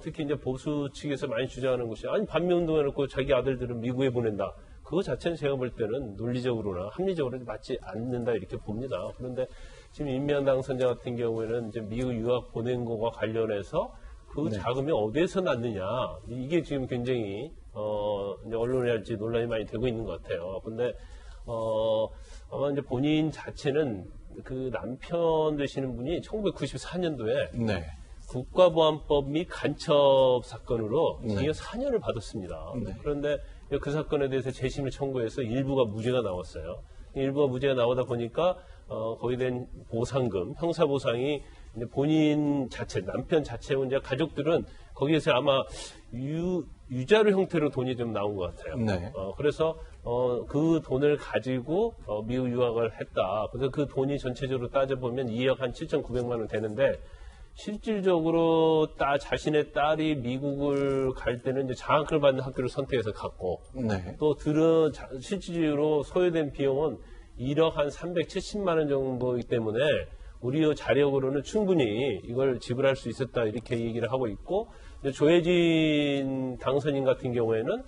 특히 이제 보수 측에서 많이 주장하는 것이 아니 반미운동해놓고 자기 아들들은 미국에 보낸다. 그거 자체는 제가 볼 때는 논리적으로나 합리적으로 맞지 않는다 이렇게 봅니다. 그런데 지금 윤미향 당선자 같은 경우에는 이제 미국 유학 보낸 거와 관련해서 그 자금이 어디에서 났느냐 이게 지금 굉장히 이제 언론이랄지 논란이 많이 되고 있는 것 같아요. 근데 아마 이제 본인 자체는 그 남편 되시는 분이 1994년도에 국가보안법 및 간첩 사건으로 징역 4년을 받았습니다. 그런데 그 사건에 대해서 재심을 청구해서 일부가 무죄가 나왔어요. 일부가 무죄가 나오다 보니까 거기에 대한 보상금, 형사보상이 본인 자체, 남편 자체 혼자 가족들은 거기에서 아마 유자료 형태로 돈이 좀 나온 것 같아요. 그래서 그 돈을 가지고 미국 유학을 했다. 그래서 그 돈이 전체적으로 따져보면 2억 한 7,900만 원 되는데 실질적으로 자신의 딸이 미국을 갈 때는 이제 장학을 받는 학교를 선택해서 갔고 또 실질적으로 소요된 비용은 1억 한 370만 원 정도이기 때문에 우리 자력으로는 충분히 이걸 지불할 수 있었다 이렇게 얘기를 하고 있고 조혜진 당선인 같은 경우에는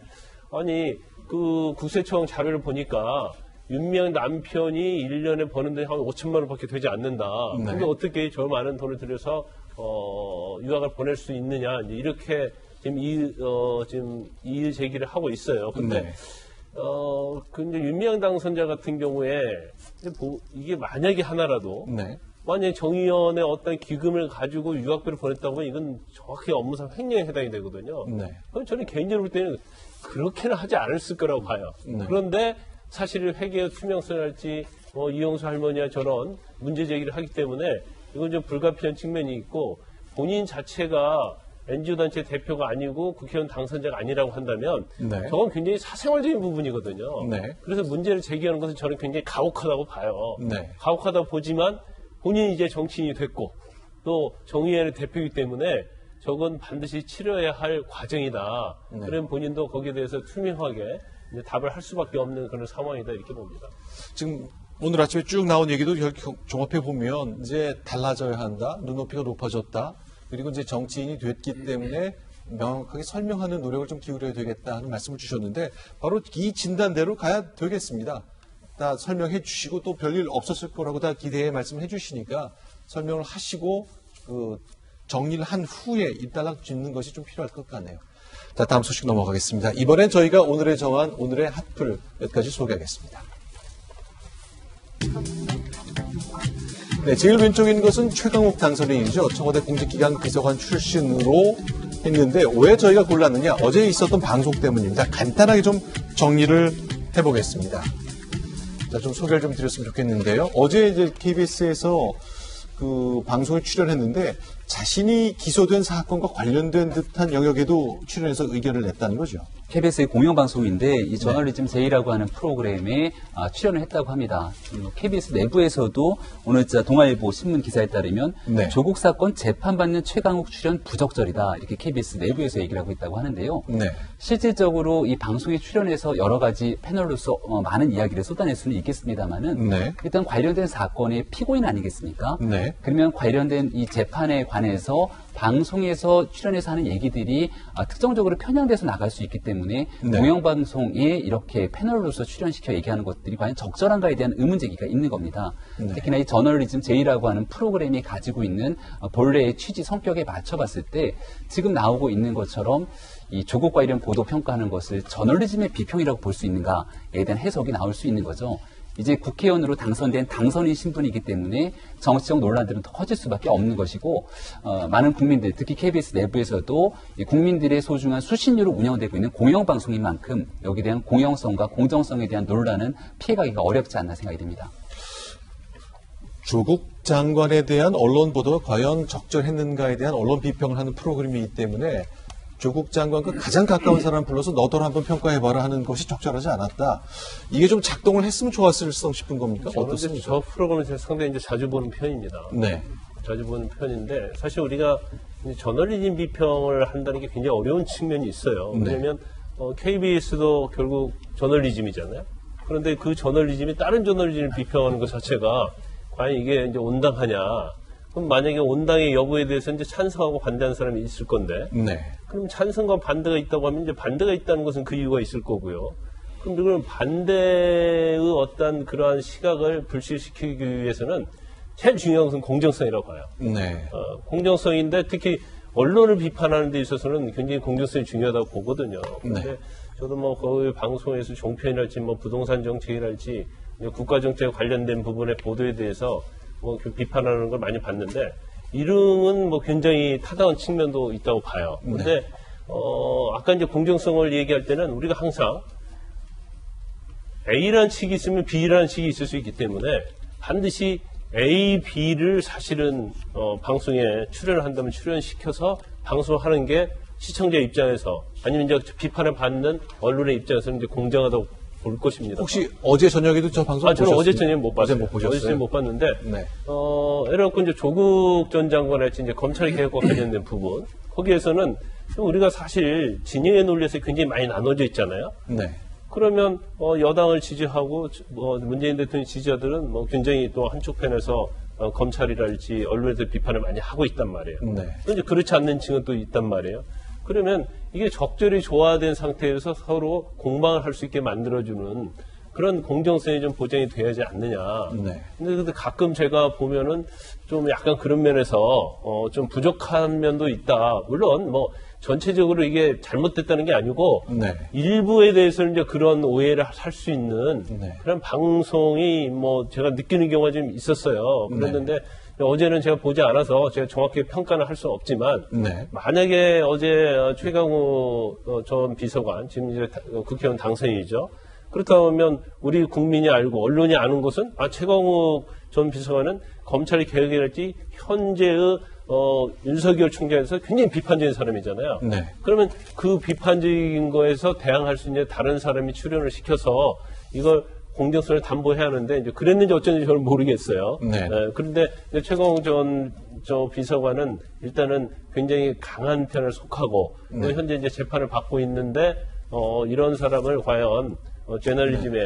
아니 그 국세청 자료를 보니까 윤미향 남편이 1년에 버는 돈이 한 5천만 원밖에 되지 않는다. 근데 어떻게 저 많은 돈을 들여서 유학을 보낼 수 있느냐 이렇게 지금 이의 제기를 하고 있어요. 근데 근데 윤미향 당선자 같은 경우에 이게 만약에 하나라도 만약에 정의연의 어떤 기금을 가지고 유학비를 보냈다고 하면 이건 정확히 업무상 횡령에 해당이 되거든요. 그럼 저는 개인적으로 볼 때는 그렇게는 하지 않았을 거라고 봐요. 그런데 사실 회계의 투명성이랄지 이용수 할머니와 저런 문제 제기를 하기 때문에 이건 좀 불가피한 측면이 있고 본인 자체가 NGO 단체 대표가 아니고 국회의원 당선자가 아니라고 한다면 저건 굉장히 사생활적인 부분이거든요. 그래서 문제를 제기하는 것은 저는 굉장히 가혹하다고 봐요. 가혹하다고 보지만 본인이 이제 정치인이 됐고 또 정의연의 대표이기 때문에 저건 반드시 치러야 할 과정이다. 그런 본인도 거기에 대해서 투명하게 이제 답을 할 수밖에 없는 그런 상황이다 이렇게 봅니다. 지금 오늘 아침에 쭉 나온 얘기도 종합해 보면 이제 달라져야 한다, 눈높이가 높아졌다, 그리고 이제 정치인이 됐기 때문에 명확하게 설명하는 노력을 좀 기울여야 되겠다 하는 말씀을 주셨는데 바로 이 진단대로 가야 되겠습니다. 다 설명해 주시고 또 별일 없었을 거라고 다 기대에 말씀해 주시니까 설명을 하시고 정리를 한 후에 일단락 짓는 것이 좀 필요할 것 같네요. 자, 다음 소식 넘어가겠습니다. 이번엔 저희가 오늘의 정한 오늘의 핫플 몇 가지 소개하겠습니다. 네, 제일 왼쪽에 있는 것은 최강욱 당선인이죠. 청와대 공직기강 비서관 출신으로 했는데 왜 저희가 골랐느냐? 어제 있었던 방송 때문입니다. 간단하게 좀 정리를 해보겠습니다. 자, 좀 소개를 좀 드렸으면 좋겠는데요. 어제 이제 KBS에서 그 방송에 출연했는데 자신이 기소된 사건과 관련된 듯한 영역에도 출연해서 의견을 냈다는 거죠. KBS의 공영방송인데 이 저널리즘 제이라고 하는 프로그램에 출연을 했다고 합니다. KBS 내부에서도 오늘 동아일보 신문 기사에 따르면 조국 사건 재판받는 최강욱 출연 부적절이다. 이렇게 KBS 내부에서 얘기를 하고 있다고 하는데요. 실질적으로 이 방송에 출연해서 여러 가지 패널로서 많은 이야기를 쏟아낼 수는 있겠습니다만은 일단 관련된 사건의 피고인 아니겠습니까? 그러면 관련된 이 재판에 관해서 방송에서 출연해서 하는 얘기들이 특정적으로 편향돼서 나갈 수 있기 때문에 공영방송에 이렇게 패널로서 출연시켜 얘기하는 것들이 과연 적절한가에 대한 의문 제기가 있는 겁니다. 특히나 이 저널리즘 제이라고 하는 프로그램이 가지고 있는 본래의 취지 성격에 맞춰봤을 때 지금 나오고 있는 것처럼 이 조국 관련 보도 평가하는 것을 저널리즘의 비평이라고 볼 수 있는가에 대한 해석이 나올 수 있는 거죠. 이제 국회의원으로 당선된 당선인 신분이기 때문에 정치적 논란들은 더 커질 수밖에 없는 것이고 많은 국민들, 특히 KBS 내부에서도 국민들의 소중한 수신료로 운영되고 있는 공영방송인 만큼 여기에 대한 공영성과 공정성에 대한 논란은 피해가기가 어렵지 않나 생각이 듭니다. 조국 장관에 대한 언론 보도가 과연 적절했는가에 대한 언론 비평을 하는 프로그램이기 때문에 조국 장관과 가장 가까운 사람 불러서 너더러 한번 평가해봐라 하는 것이 적절하지 않았다. 이게 좀 작동을 했으면 좋았을 싶은 겁니까? 어떻습니까? 저 프로그램을 상당히 이제 자주 보는 편입니다. 자주 보는 편인데 사실 우리가 저널리즘 비평을 한다는 게 굉장히 어려운 측면이 있어요. 왜냐하면 KBS도 결국 저널리즘이잖아요. 그런데 그 저널리즘이 다른 저널리즘을 비평하는 것 자체가 과연 이게 이제 온당하냐? 그럼 만약에 온당의 여부에 대해서 이제 찬성하고 반대하는 사람이 있을 건데, 그럼 찬성과 반대가 있다고 하면 이제 반대가 있다는 것은 그 이유가 있을 거고요. 그럼 반대의 어떤 그러한 시각을 불식시키기 위해서는 제일 중요한 것은 공정성이라고 봐요. 공정성인데 특히 언론을 비판하는 데 있어서는 굉장히 공정성이 중요하다고 보거든요. 근데 저도 뭐 거기 방송에서 종편이랄지 뭐 부동산 정책이랄지 국가 정책에 관련된 부분의 보도에 대해서 뭐 비판하는 걸 많이 봤는데 이름은 뭐 굉장히 타당한 측면도 있다고 봐요. 근데 아까 이제 공정성을 얘기할 때는 우리가 항상 A라는 측이 있으면 B라는 측이 있을 수 있기 때문에 반드시 A, B를 사실은 방송에 출연을 한다면 출연시켜서 방송하는 게 시청자 입장에서 아니면 이제 비판을 받는 언론의 입장에서는 이제 공정하다고 볼 것입니다. 혹시 어제 저녁에도 저 방송 보셨어요? 저는 어제 저녁에 못 봤어요. 어제 저녁에 못 봤는데, 예를 들어 이제 조국 전 장관의 이제 검찰 개혁과 관련된 부분, 거기에서는 우리가 사실 진영의 논리에서 굉장히 많이 나눠져 있잖아요. 그러면 여당을 지지하고 문재인 대통령 지지자들은 굉장히 또 한쪽 편에서 검찰이랄지 언론에서 비판을 많이 하고 있단 말이에요. 이제 그렇지 않는 층은 또 있단 말이에요. 그러면 이게 적절히 조화된 상태에서 서로 공방을 할 수 있게 만들어주는 그런 공정성이 좀 보장이 돼야지 않느냐. 근데 가끔 제가 보면은 좀 약간 그런 면에서 좀 부족한 면도 있다. 물론 뭐 전체적으로 이게 잘못됐다는 게 아니고 일부에 대해서는 이제 그런 오해를 할 수 있는 그런 방송이 뭐 제가 느끼는 경우가 좀 있었어요. 그랬는데 어제는 제가 보지 않아서 제가 정확히 평가는 할 수는 없지만 만약에 어제 최강욱 전 비서관 지금 이제 국회의원 당선인이죠. 그렇다면 우리 국민이 알고 언론이 아는 것은 최강욱 전 비서관은 검찰이 개혁이랄지 현재의 윤석열 총장에서 굉장히 비판적인 사람이잖아요. 그러면 그 비판적인 거에서 대항할 수 있는 다른 사람이 출연을 시켜서 이걸 공정성을 담보해야 하는데 이제 그랬는지 어쩐지 저는 모르겠어요. 네. 그런데 최강욱 전 비서관은 일단은 굉장히 강한 편을 속하고 또 현재 이제 재판을 받고 있는데 이런 사람을 과연 저널리즘에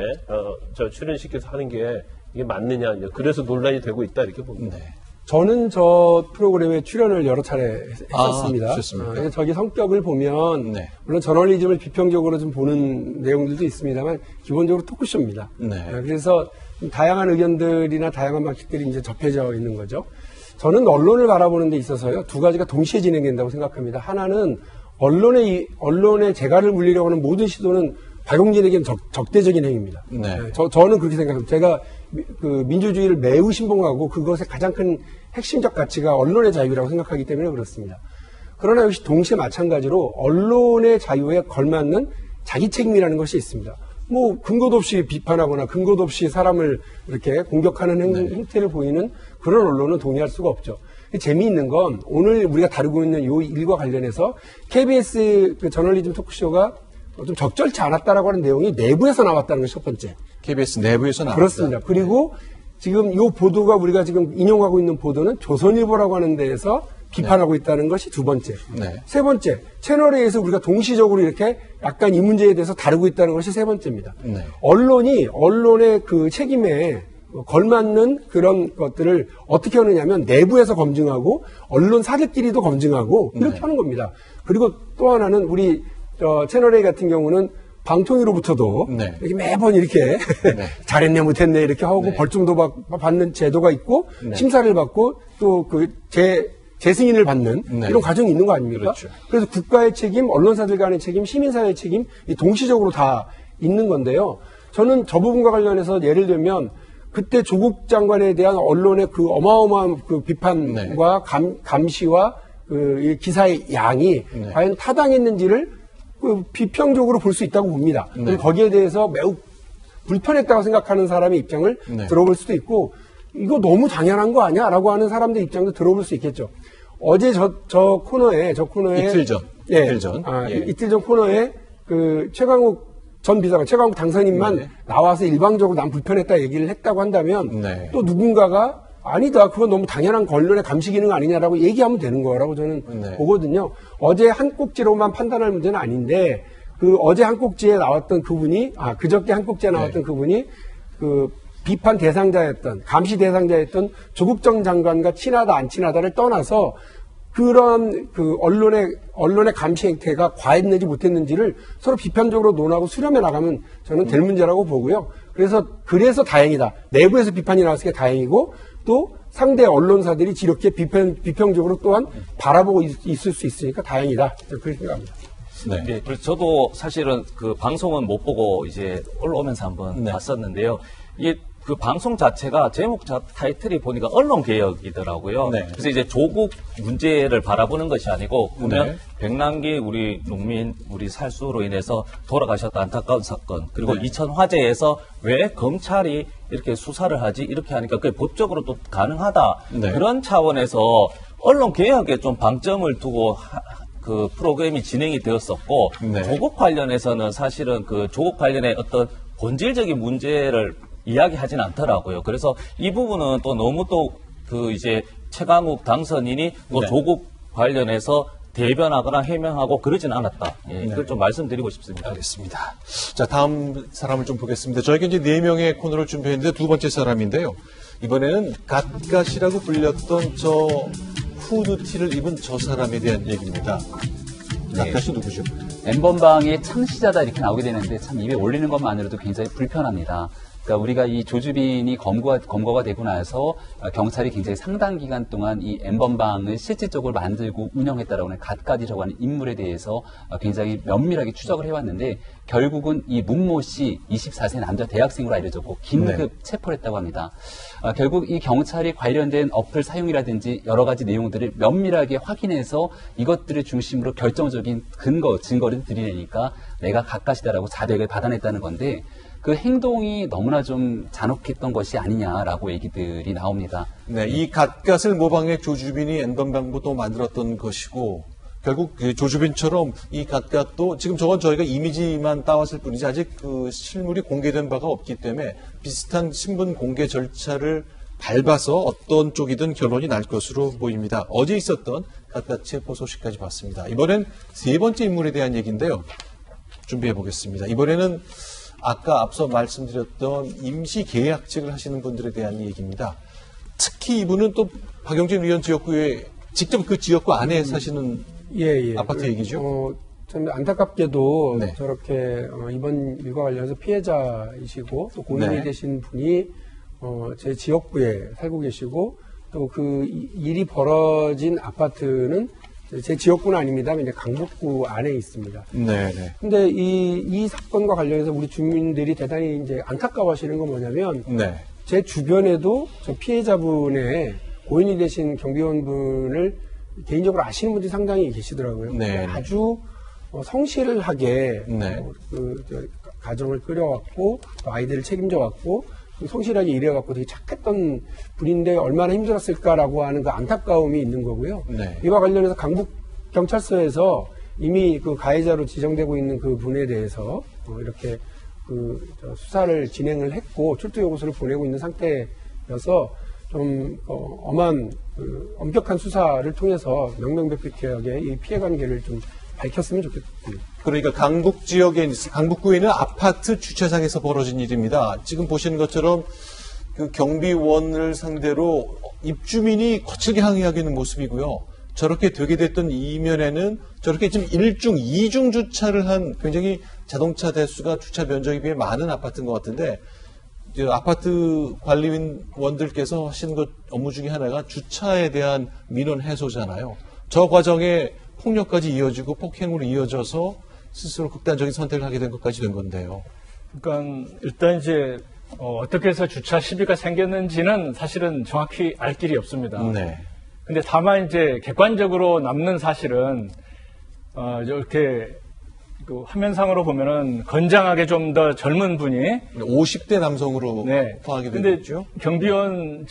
출연시켜서 하는 게 이게 맞느냐, 그래서 논란이 되고 있다 이렇게 봅니다. 네. 저는 저 프로그램에 출연을 여러 차례 했었습니다. 좋습니까? 저기 성격을 보면 네. 물론 저널리즘을 비평적으로 좀 보는 내용들도 있습니다만 기본적으로 토크쇼입니다. 네. 그래서 다양한 의견들이나 다양한 방식들이 이제 접해져 있는 거죠. 저는 언론을 바라보는 데 있어서요, 두 가지가 동시에 진행된다고 생각합니다. 하나는 언론의 재갈을 물리려고 하는 모든 시도는 박용진에게는 적대적인 행위입니다. 네. 저는 그렇게 생각합니다. 제가 그 민주주의를 매우 신봉하고 그것의 가장 큰 핵심적 가치가 언론의 자유라고 생각하기 때문에 그렇습니다. 그러나 역시 동시에 마찬가지로 언론의 자유에 걸맞는 자기 책임이라는 것이 있습니다. 뭐 근거도 없이 비판하거나 근거도 없이 사람을 이렇게 공격하는 행태를 보이는 그런 언론은 동의할 수가 없죠. 재미있는 건 오늘 우리가 다루고 있는 이 일과 관련해서 KBS 그 저널리즘 토크쇼가 좀 적절치 않았다라고 하는 내용이 내부에서 나왔다는 것이 첫 번째. KBS 내부에서 나왔다. 그렇습니다. 그리고 지금 이 보도가 우리가 지금 인용하고 있는 보도는 조선일보라고 하는 데에서 비판하고 있다는 것이 두 번째. 세 번째, 채널A에서 우리가 동시적으로 이렇게 약간 이 문제에 대해서 다루고 있다는 것이 세 번째입니다. 언론의 그 책임에 걸맞는 그런 것들을 어떻게 하느냐면 내부에서 검증하고 언론사들끼리도 검증하고 이렇게 하는 겁니다. 그리고 또 하나는 우리 채널A 같은 경우는 방통위로부터도 이렇게 매번 이렇게 잘했네 못했네 이렇게 하고 벌점도 받는 제도가 있고 심사를 받고 또 그 재승인을 받는 이런 과정이 있는 거 아닙니까? 그렇죠. 그래서 국가의 책임, 언론사들 간의 책임, 시민사회의 책임 동시적으로 다 있는 건데요. 저는 저 부분과 관련해서 예를 들면 그때 조국 장관에 대한 언론의 그 어마어마한 그 비판과 감시와 그 기사의 양이 과연 타당했는지를 그 비평적으로 볼 수 있다고 봅니다. 거기에 대해서 매우 불편했다고 생각하는 사람의 입장을 들어볼 수도 있고 이거 너무 당연한 거 아니야? 라고 하는 사람들 입장도 들어볼 수 있겠죠. 어제 저 코너에 이틀 전. 이틀 전 코너에 그 최강욱 전 비서관, 최강욱 당선인만 나와서 일방적으로 난 불편했다 얘기를 했다고 한다면 또 누군가가 아니다. 그건 너무 당연한 언론의 감시 기능 아니냐라고 얘기하면 되는 거라고 저는 보거든요. 어제 한 꼭지로만 판단할 문제는 아닌데 그 어제 한 꼭지에 나왔던 그분이 그저께 한 꼭지에 나왔던 그분이 그 비판 대상자였던 감시 대상자였던 조국 전 장관과 친하다 안 친하다를 떠나서 그런 그 언론의 감시 행태가 과했는지 못했는지를 서로 비판적으로 논하고 수렴해 나가면 저는 될 문제라고 보고요. 그래서 다행이다. 내부에서 비판이 나왔으니까 다행이고 또 상대 언론사들이 이렇게 비평적으로 또한 바라보고 있을 수 있으니까 다행이다. 그렇게 생각합니다. 네. 그래서 저도 사실은 그 방송은 못 보고 이제 올라오면서 한번 봤었는데요. 이게 그 방송 자체가 제목 타이틀이 보니까 언론개혁이더라고요. 그래서 이제 조국 문제를 바라보는 것이 아니고 보면 백남기 우리 농민, 우리 살수로 인해서 돌아가셨던 안타까운 사건 그리고 이천 화재에서 왜 검찰이 이렇게 수사를 하지 이렇게 하니까 그게 법적으로 또 가능하다. 그런 차원에서 언론개혁에 좀 방점을 두고 그 프로그램이 진행이 되었었고 조국 관련해서는 사실은 그 조국 관련의 어떤 본질적인 문제를 이야기하진 않더라고요. 그래서 이 부분은 또 너무 또 그 이제 최강욱 당선인이 또 조국 관련해서 대변하거나 해명하고 그러진 않았다. 이걸 좀 말씀드리고 싶습니다. 알겠습니다. 자, 다음 사람을 좀 보겠습니다. 저희가 이제 4명의 코너를 준비했는데 두 번째 사람인데요. 이번에는 갓갓이라고 불렸던 저 후드티를 입은 저 사람에 대한 얘기입니다. 갓갓이 누구죠? N번방의 창시자다 이렇게 나오게 되는데 참 입에 올리는 것만으로도 굉장히 불편합니다. 그러니까 우리가 이 조주빈이 검거가 되고 나서 경찰이 굉장히 상당 기간 동안 이 N번방을 실질적으로 만들고 운영했다라고 하는 갓갓이라고 하는 인물에 대해서 굉장히 면밀하게 추적을 해왔는데 결국은 이 문모 씨 24세 남자 대학생으로 알려졌고 긴급 체포를 했다고 합니다. 결국 이 경찰이 관련된 어플 사용이라든지 여러 가지 내용들을 면밀하게 확인해서 이것들을 중심으로 결정적인 증거를 드리니까 내가 갓갓이다라고 자백을 받아냈다는 건데 그 행동이 너무나 좀 잔혹했던 것이 아니냐라고 얘기들이 나옵니다. 이 갓갓을 모방해 조주빈이 N번방부터 만들었던 것이고 결국 그 조주빈처럼 이 각각도 지금 저건 저희가 이미지만 따왔을 뿐이지 아직 그 실물이 공개된 바가 없기 때문에 비슷한 신분 공개 절차를 밟아서 어떤 쪽이든 결론이 날 것으로 보입니다. 어제 있었던 각각 체포 소식까지 봤습니다. 이번엔 세 번째 인물에 대한 얘기인데요. 준비해 보겠습니다. 이번에는 아까 앞서 말씀드렸던 임시 계약직을 하시는 분들에 대한 얘기입니다. 특히 이분은 또 박영진 의원 지역구에 직접 그 지역구 안에 사시는 아파트 얘기죠? 좀 안타깝게도 네. 저렇게 이번 일과 관련해서 피해자이시고 또 고인이 네. 되신 분이 제 지역구에 살고 계시고 또 그 일이 벌어진 아파트는 제 지역구는 아닙니다. 이제 강북구 안에 있습니다. 네네. 근데 이 사건과 관련해서 우리 주민들이 대단히 이제 안타까워하시는 건 뭐냐면 네. 제 주변에도 저 피해자분의 고인이 되신 경비원분을 개인적으로 아시는 분들이 상당히 계시더라고요. 네. 아주 성실하게 네. 가정을 끌여왔고 아이들을 책임져왔고 성실하게 일해갖고 되게 착했던 분인데 얼마나 힘들었을까라고 하는 그 안타까움이 있는 거고요. 네. 이와 관련해서 강북경찰서에서 이미 그 가해자로 지정되고 있는 그 분에 대해서 이렇게 수사를 진행을 했고 출두 요구서를 보내고 있는 상태여서 좀 엄격한 수사를 통해서 명명백백하게 이 피해관계를 좀 밝혔으면 좋겠습니다. 그러니까 강북 지역에 강북구에 있는 아파트 주차장에서 벌어진 일입니다. 지금 보시는 것처럼 그 경비원을 상대로 입주민이 거칠게 항의하고 있는 모습이고요. 저렇게 되게 됐던 이면에는 저렇게 지금 1중, 2중 주차를 한 굉장히 자동차 대수가 주차 면적에 비해 많은 아파트인 것 같은데 아파트 관리원들께서 하신 것 업무 중에 하나가 주차에 대한 민원 해소잖아요. 저 과정에 폭력까지 이어지고 폭행으로 이어져서 스스로 극단적인 선택을 하게 된 것까지 된 건데요. 그러니까 일단 이제 어떻게 해서 주차 시비가 생겼는지는 사실은 정확히 알 길이 없습니다. 네. 근데 다만 이제 객관적으로 남는 사실은 이렇게 그 화면상으로 보면은 건장하게 좀 더 젊은 분이 50대 남성으로 네. 포함하게 근데 됐죠. 경비원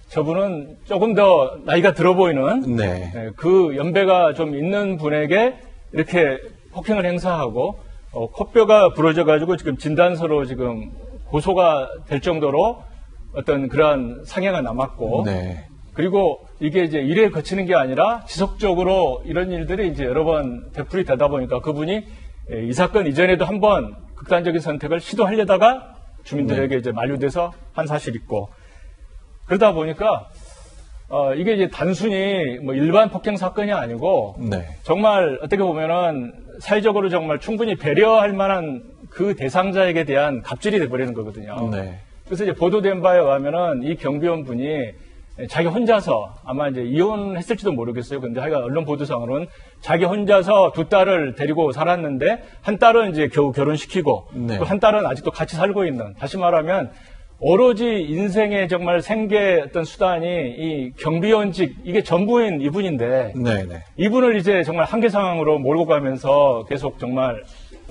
저분은 조금 더 나이가 들어 보이는 네. 그 연배가 좀 있는 분에게 이렇게 폭행을 행사하고 코뼈가 부러져 가지고 지금 진단서로 지금 고소가 될 정도로 어떤 그러한 상해가 남았고 네. 그리고 이게 이제 일에 거치는 게 아니라 지속적으로 이런 일들이 이제 여러 번 되풀이 되다 보니까 그분이 이 사건 이전에도 한번 극단적인 선택을 시도하려다가 주민들에게 이제 만류돼서 한 사실이 있고 그러다 보니까 이게 이제 단순히 뭐 일반 폭행 사건이 아니고 네. 정말 어떻게 보면은 사회적으로 정말 충분히 배려할 만한 그 대상자에게 대한 갑질이 돼버리는 거거든요. 네. 그래서 이제 보도된 바에 의하면은 이 경비원 분이 자기 혼자서 아마 이제 이혼했을지도 모르겠어요. 근데 하여간 언론 보도상으로는 자기 혼자서 두 딸을 데리고 살았는데 한 딸은 이제 겨우 결혼시키고 네. 또 한 딸은 아직도 같이 살고 있는 다시 말하면 오로지 인생의 정말 생계 어떤 수단이 이 경비원직 이게 전부인 이분인데 네네. 이분을 이제 정말 한계 상황으로 몰고 가면서 계속 정말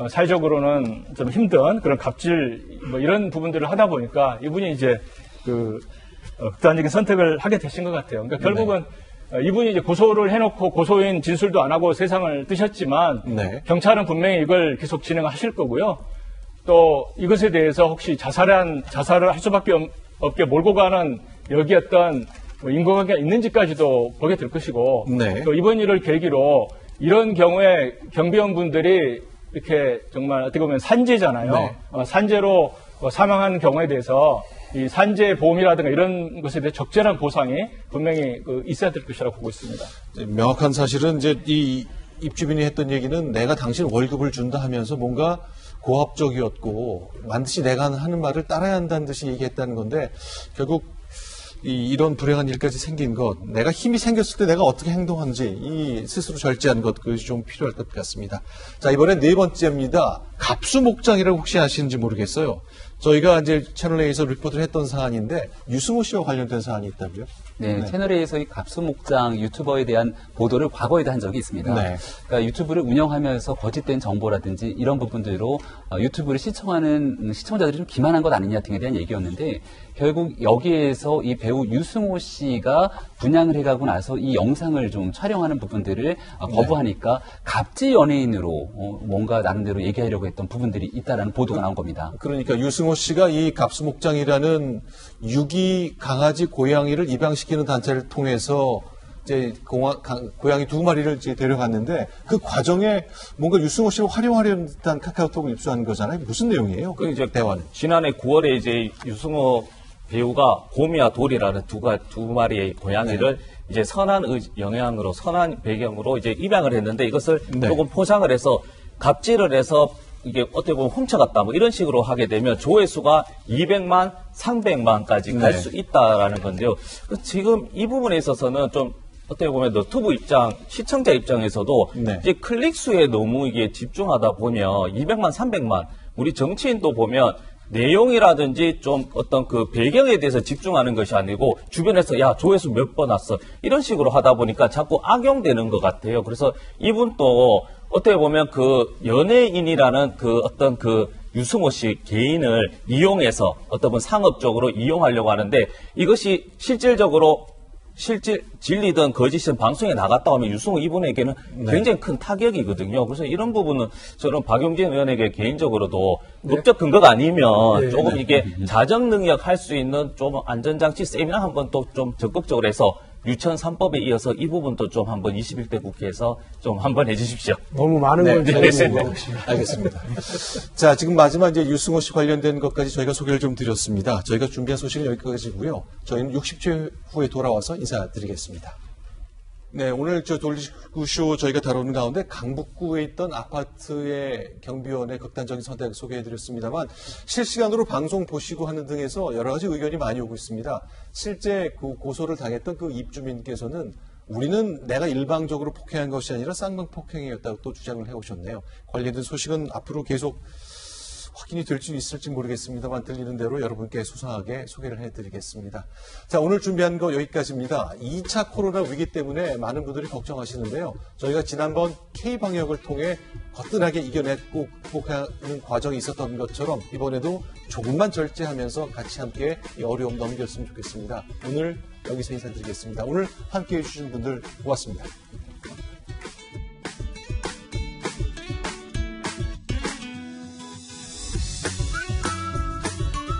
사회적으로는 좀 힘든 그런 갑질 뭐 이런 부분들을 하다 보니까 이분이 이제 그 극단적인 선택을 하게 되신 것 같아요. 그러니까 결국은 이분이 이제 고소를 해놓고 고소인 진술도 안 하고 세상을 뜨셨지만 네. 경찰은 분명히 이걸 계속 진행하실 거고요. 또 이것에 대해서 혹시 자살을 할 수밖에 없게 몰고 가는 여기 어떤 인과관계가 있는지까지도 보게 될 것이고 네. 또 이번 일을 계기로 이런 경우에 경비원분들이 이렇게 정말 어떻게 보면 산재잖아요. 네. 산재로 사망한 경우에 대해서 이 산재 보험이라든가 이런 것에 대해 적절한 보상이 분명히 있어야 될 것이라고 보고 있습니다. 명확한 사실은 이제 이 입주민이 했던 얘기는 내가 당신 월급을 준다 하면서 뭔가 고압적이었고 반드시 내가 하는 말을 따라야 한다는 듯이 얘기했다는 건데 결국 이런 불행한 일까지 생긴 것 내가 힘이 생겼을 때 내가 어떻게 행동하는지 이 스스로 절제하는 것 그것이 좀 필요할 것 같습니다. 자 이번엔 네 번째입니다. 갑수목장이라고 혹시 아시는지 모르겠어요. 저희가 이제 채널A에서 리포트를 했던 사안인데 유승호 씨와 관련된 사안이 있다고요? 네, 채널A에서 이 갑수목장 유튜버에 대한 보도를 과거에도 한 적이 있습니다. 그러니까 유튜브를 운영하면서 거짓된 정보라든지 이런 부분들로 유튜브를 시청하는 시청자들이 좀 기만한 것 아니냐 등에 대한 얘기였는데 결국 여기에서 이 배우 유승호 씨가 분양을 해가고 나서 이 영상을 좀 촬영하는 부분들을 거부하니까 갑질 연예인으로 뭔가 나름대로 얘기하려고 했던 부분들이 있다라는 보도가 나온 겁니다. 그러니까 유승호 씨가 이 갑수목장이라는 유기 강아지 고양이를 입양시키는 단체를 통해서 이제 고양이 2마리를 이제 데려갔는데 그 과정에 뭔가 유승호 씨를 활용하려는 듯한 카카오톡을 입수한 거잖아요. 무슨 내용이에요? 그 이제 대화는. 지난해 9월에 이제 유승호 배우가 곰이와 돌이라는 두 마리의 고양이를 이제 선한 영향으로 선한 배경으로 이제 입양을 했는데 이것을 조금 포장을 해서 갑질을 해서 이게 어떻게 보면 훔쳐갔다 뭐 이런 식으로 하게 되면 조회수가 200만, 300만까지 갈 수 있다라는 건데요. 지금 이 부분에 있어서는 좀 어떻게 보면 너튜브 입장, 시청자 입장에서도 이제 클릭 수에 너무 이게 집중하다 보면 200만, 300만 우리 정치인도 보면 내용이라든지 좀 어떤 그 배경에 대해서 집중하는 것이 아니고 주변에서 야 조회수 몇 번 왔어 이런 식으로 하다 보니까 자꾸 악용되는 것 같아요. 그래서 이분도 어떻게 보면 그 연예인이라는 그 어떤 그 유승호 씨 개인을 이용해서 어떤 분 상업적으로 이용하려고 하는데 이것이 실질적으로 진리든 거짓이든 방송에 나갔다 하면 유승호 이분에게는 굉장히 큰 타격이거든요. 그래서 이런 부분은 저는 박용진 의원에게 개인적으로도 법적 근거가 아니면 조금 이게 자정 능력 할 수 있는 좀 안전장치 세미나 한번 또 좀 적극적으로 해서 유치원 3법에 이어서 이 부분도 좀 한번 21대 국회에서 좀 한번 해주십시오. 너무 많은 걸 알겠습니다. 자, 지금 마지막 이제 유승호 씨 관련된 것까지 저희가 소개를 좀 드렸습니다. 저희가 준비한 소식은 여기까지고요. 저희는 60초 후에 돌아와서 인사드리겠습니다. 네, 오늘 저 돌리구쇼 저희가 다루는 가운데 강북구에 있던 아파트의 경비원의 극단적인 선택 소개해드렸습니다만 실시간으로 방송 보시고 하는 등에서 여러 가지 의견이 많이 오고 있습니다. 실제 그 고소를 당했던 그 입주민께서는 우리는 내가 일방적으로 폭행한 것이 아니라 쌍방 폭행이었다고 또 주장을 해오셨네요. 관련된 소식은 앞으로 계속 확인이 될지 있을지 모르겠습니다만 들리는 대로 여러분께 소상하게 소개를 해드리겠습니다. 자, 오늘 준비한 거 여기까지입니다. 2차 코로나 위기 때문에 많은 분들이 걱정하시는데요. 저희가 지난번 K방역을 통해 거뜬하게 이겨냈고 극복하는 과정이 있었던 것처럼 이번에도 조금만 절제하면서 같이 함께 이 어려움 넘겼으면 좋겠습니다. 오늘 여기서 인사드리겠습니다. 오늘 함께해 주신 분들 고맙습니다.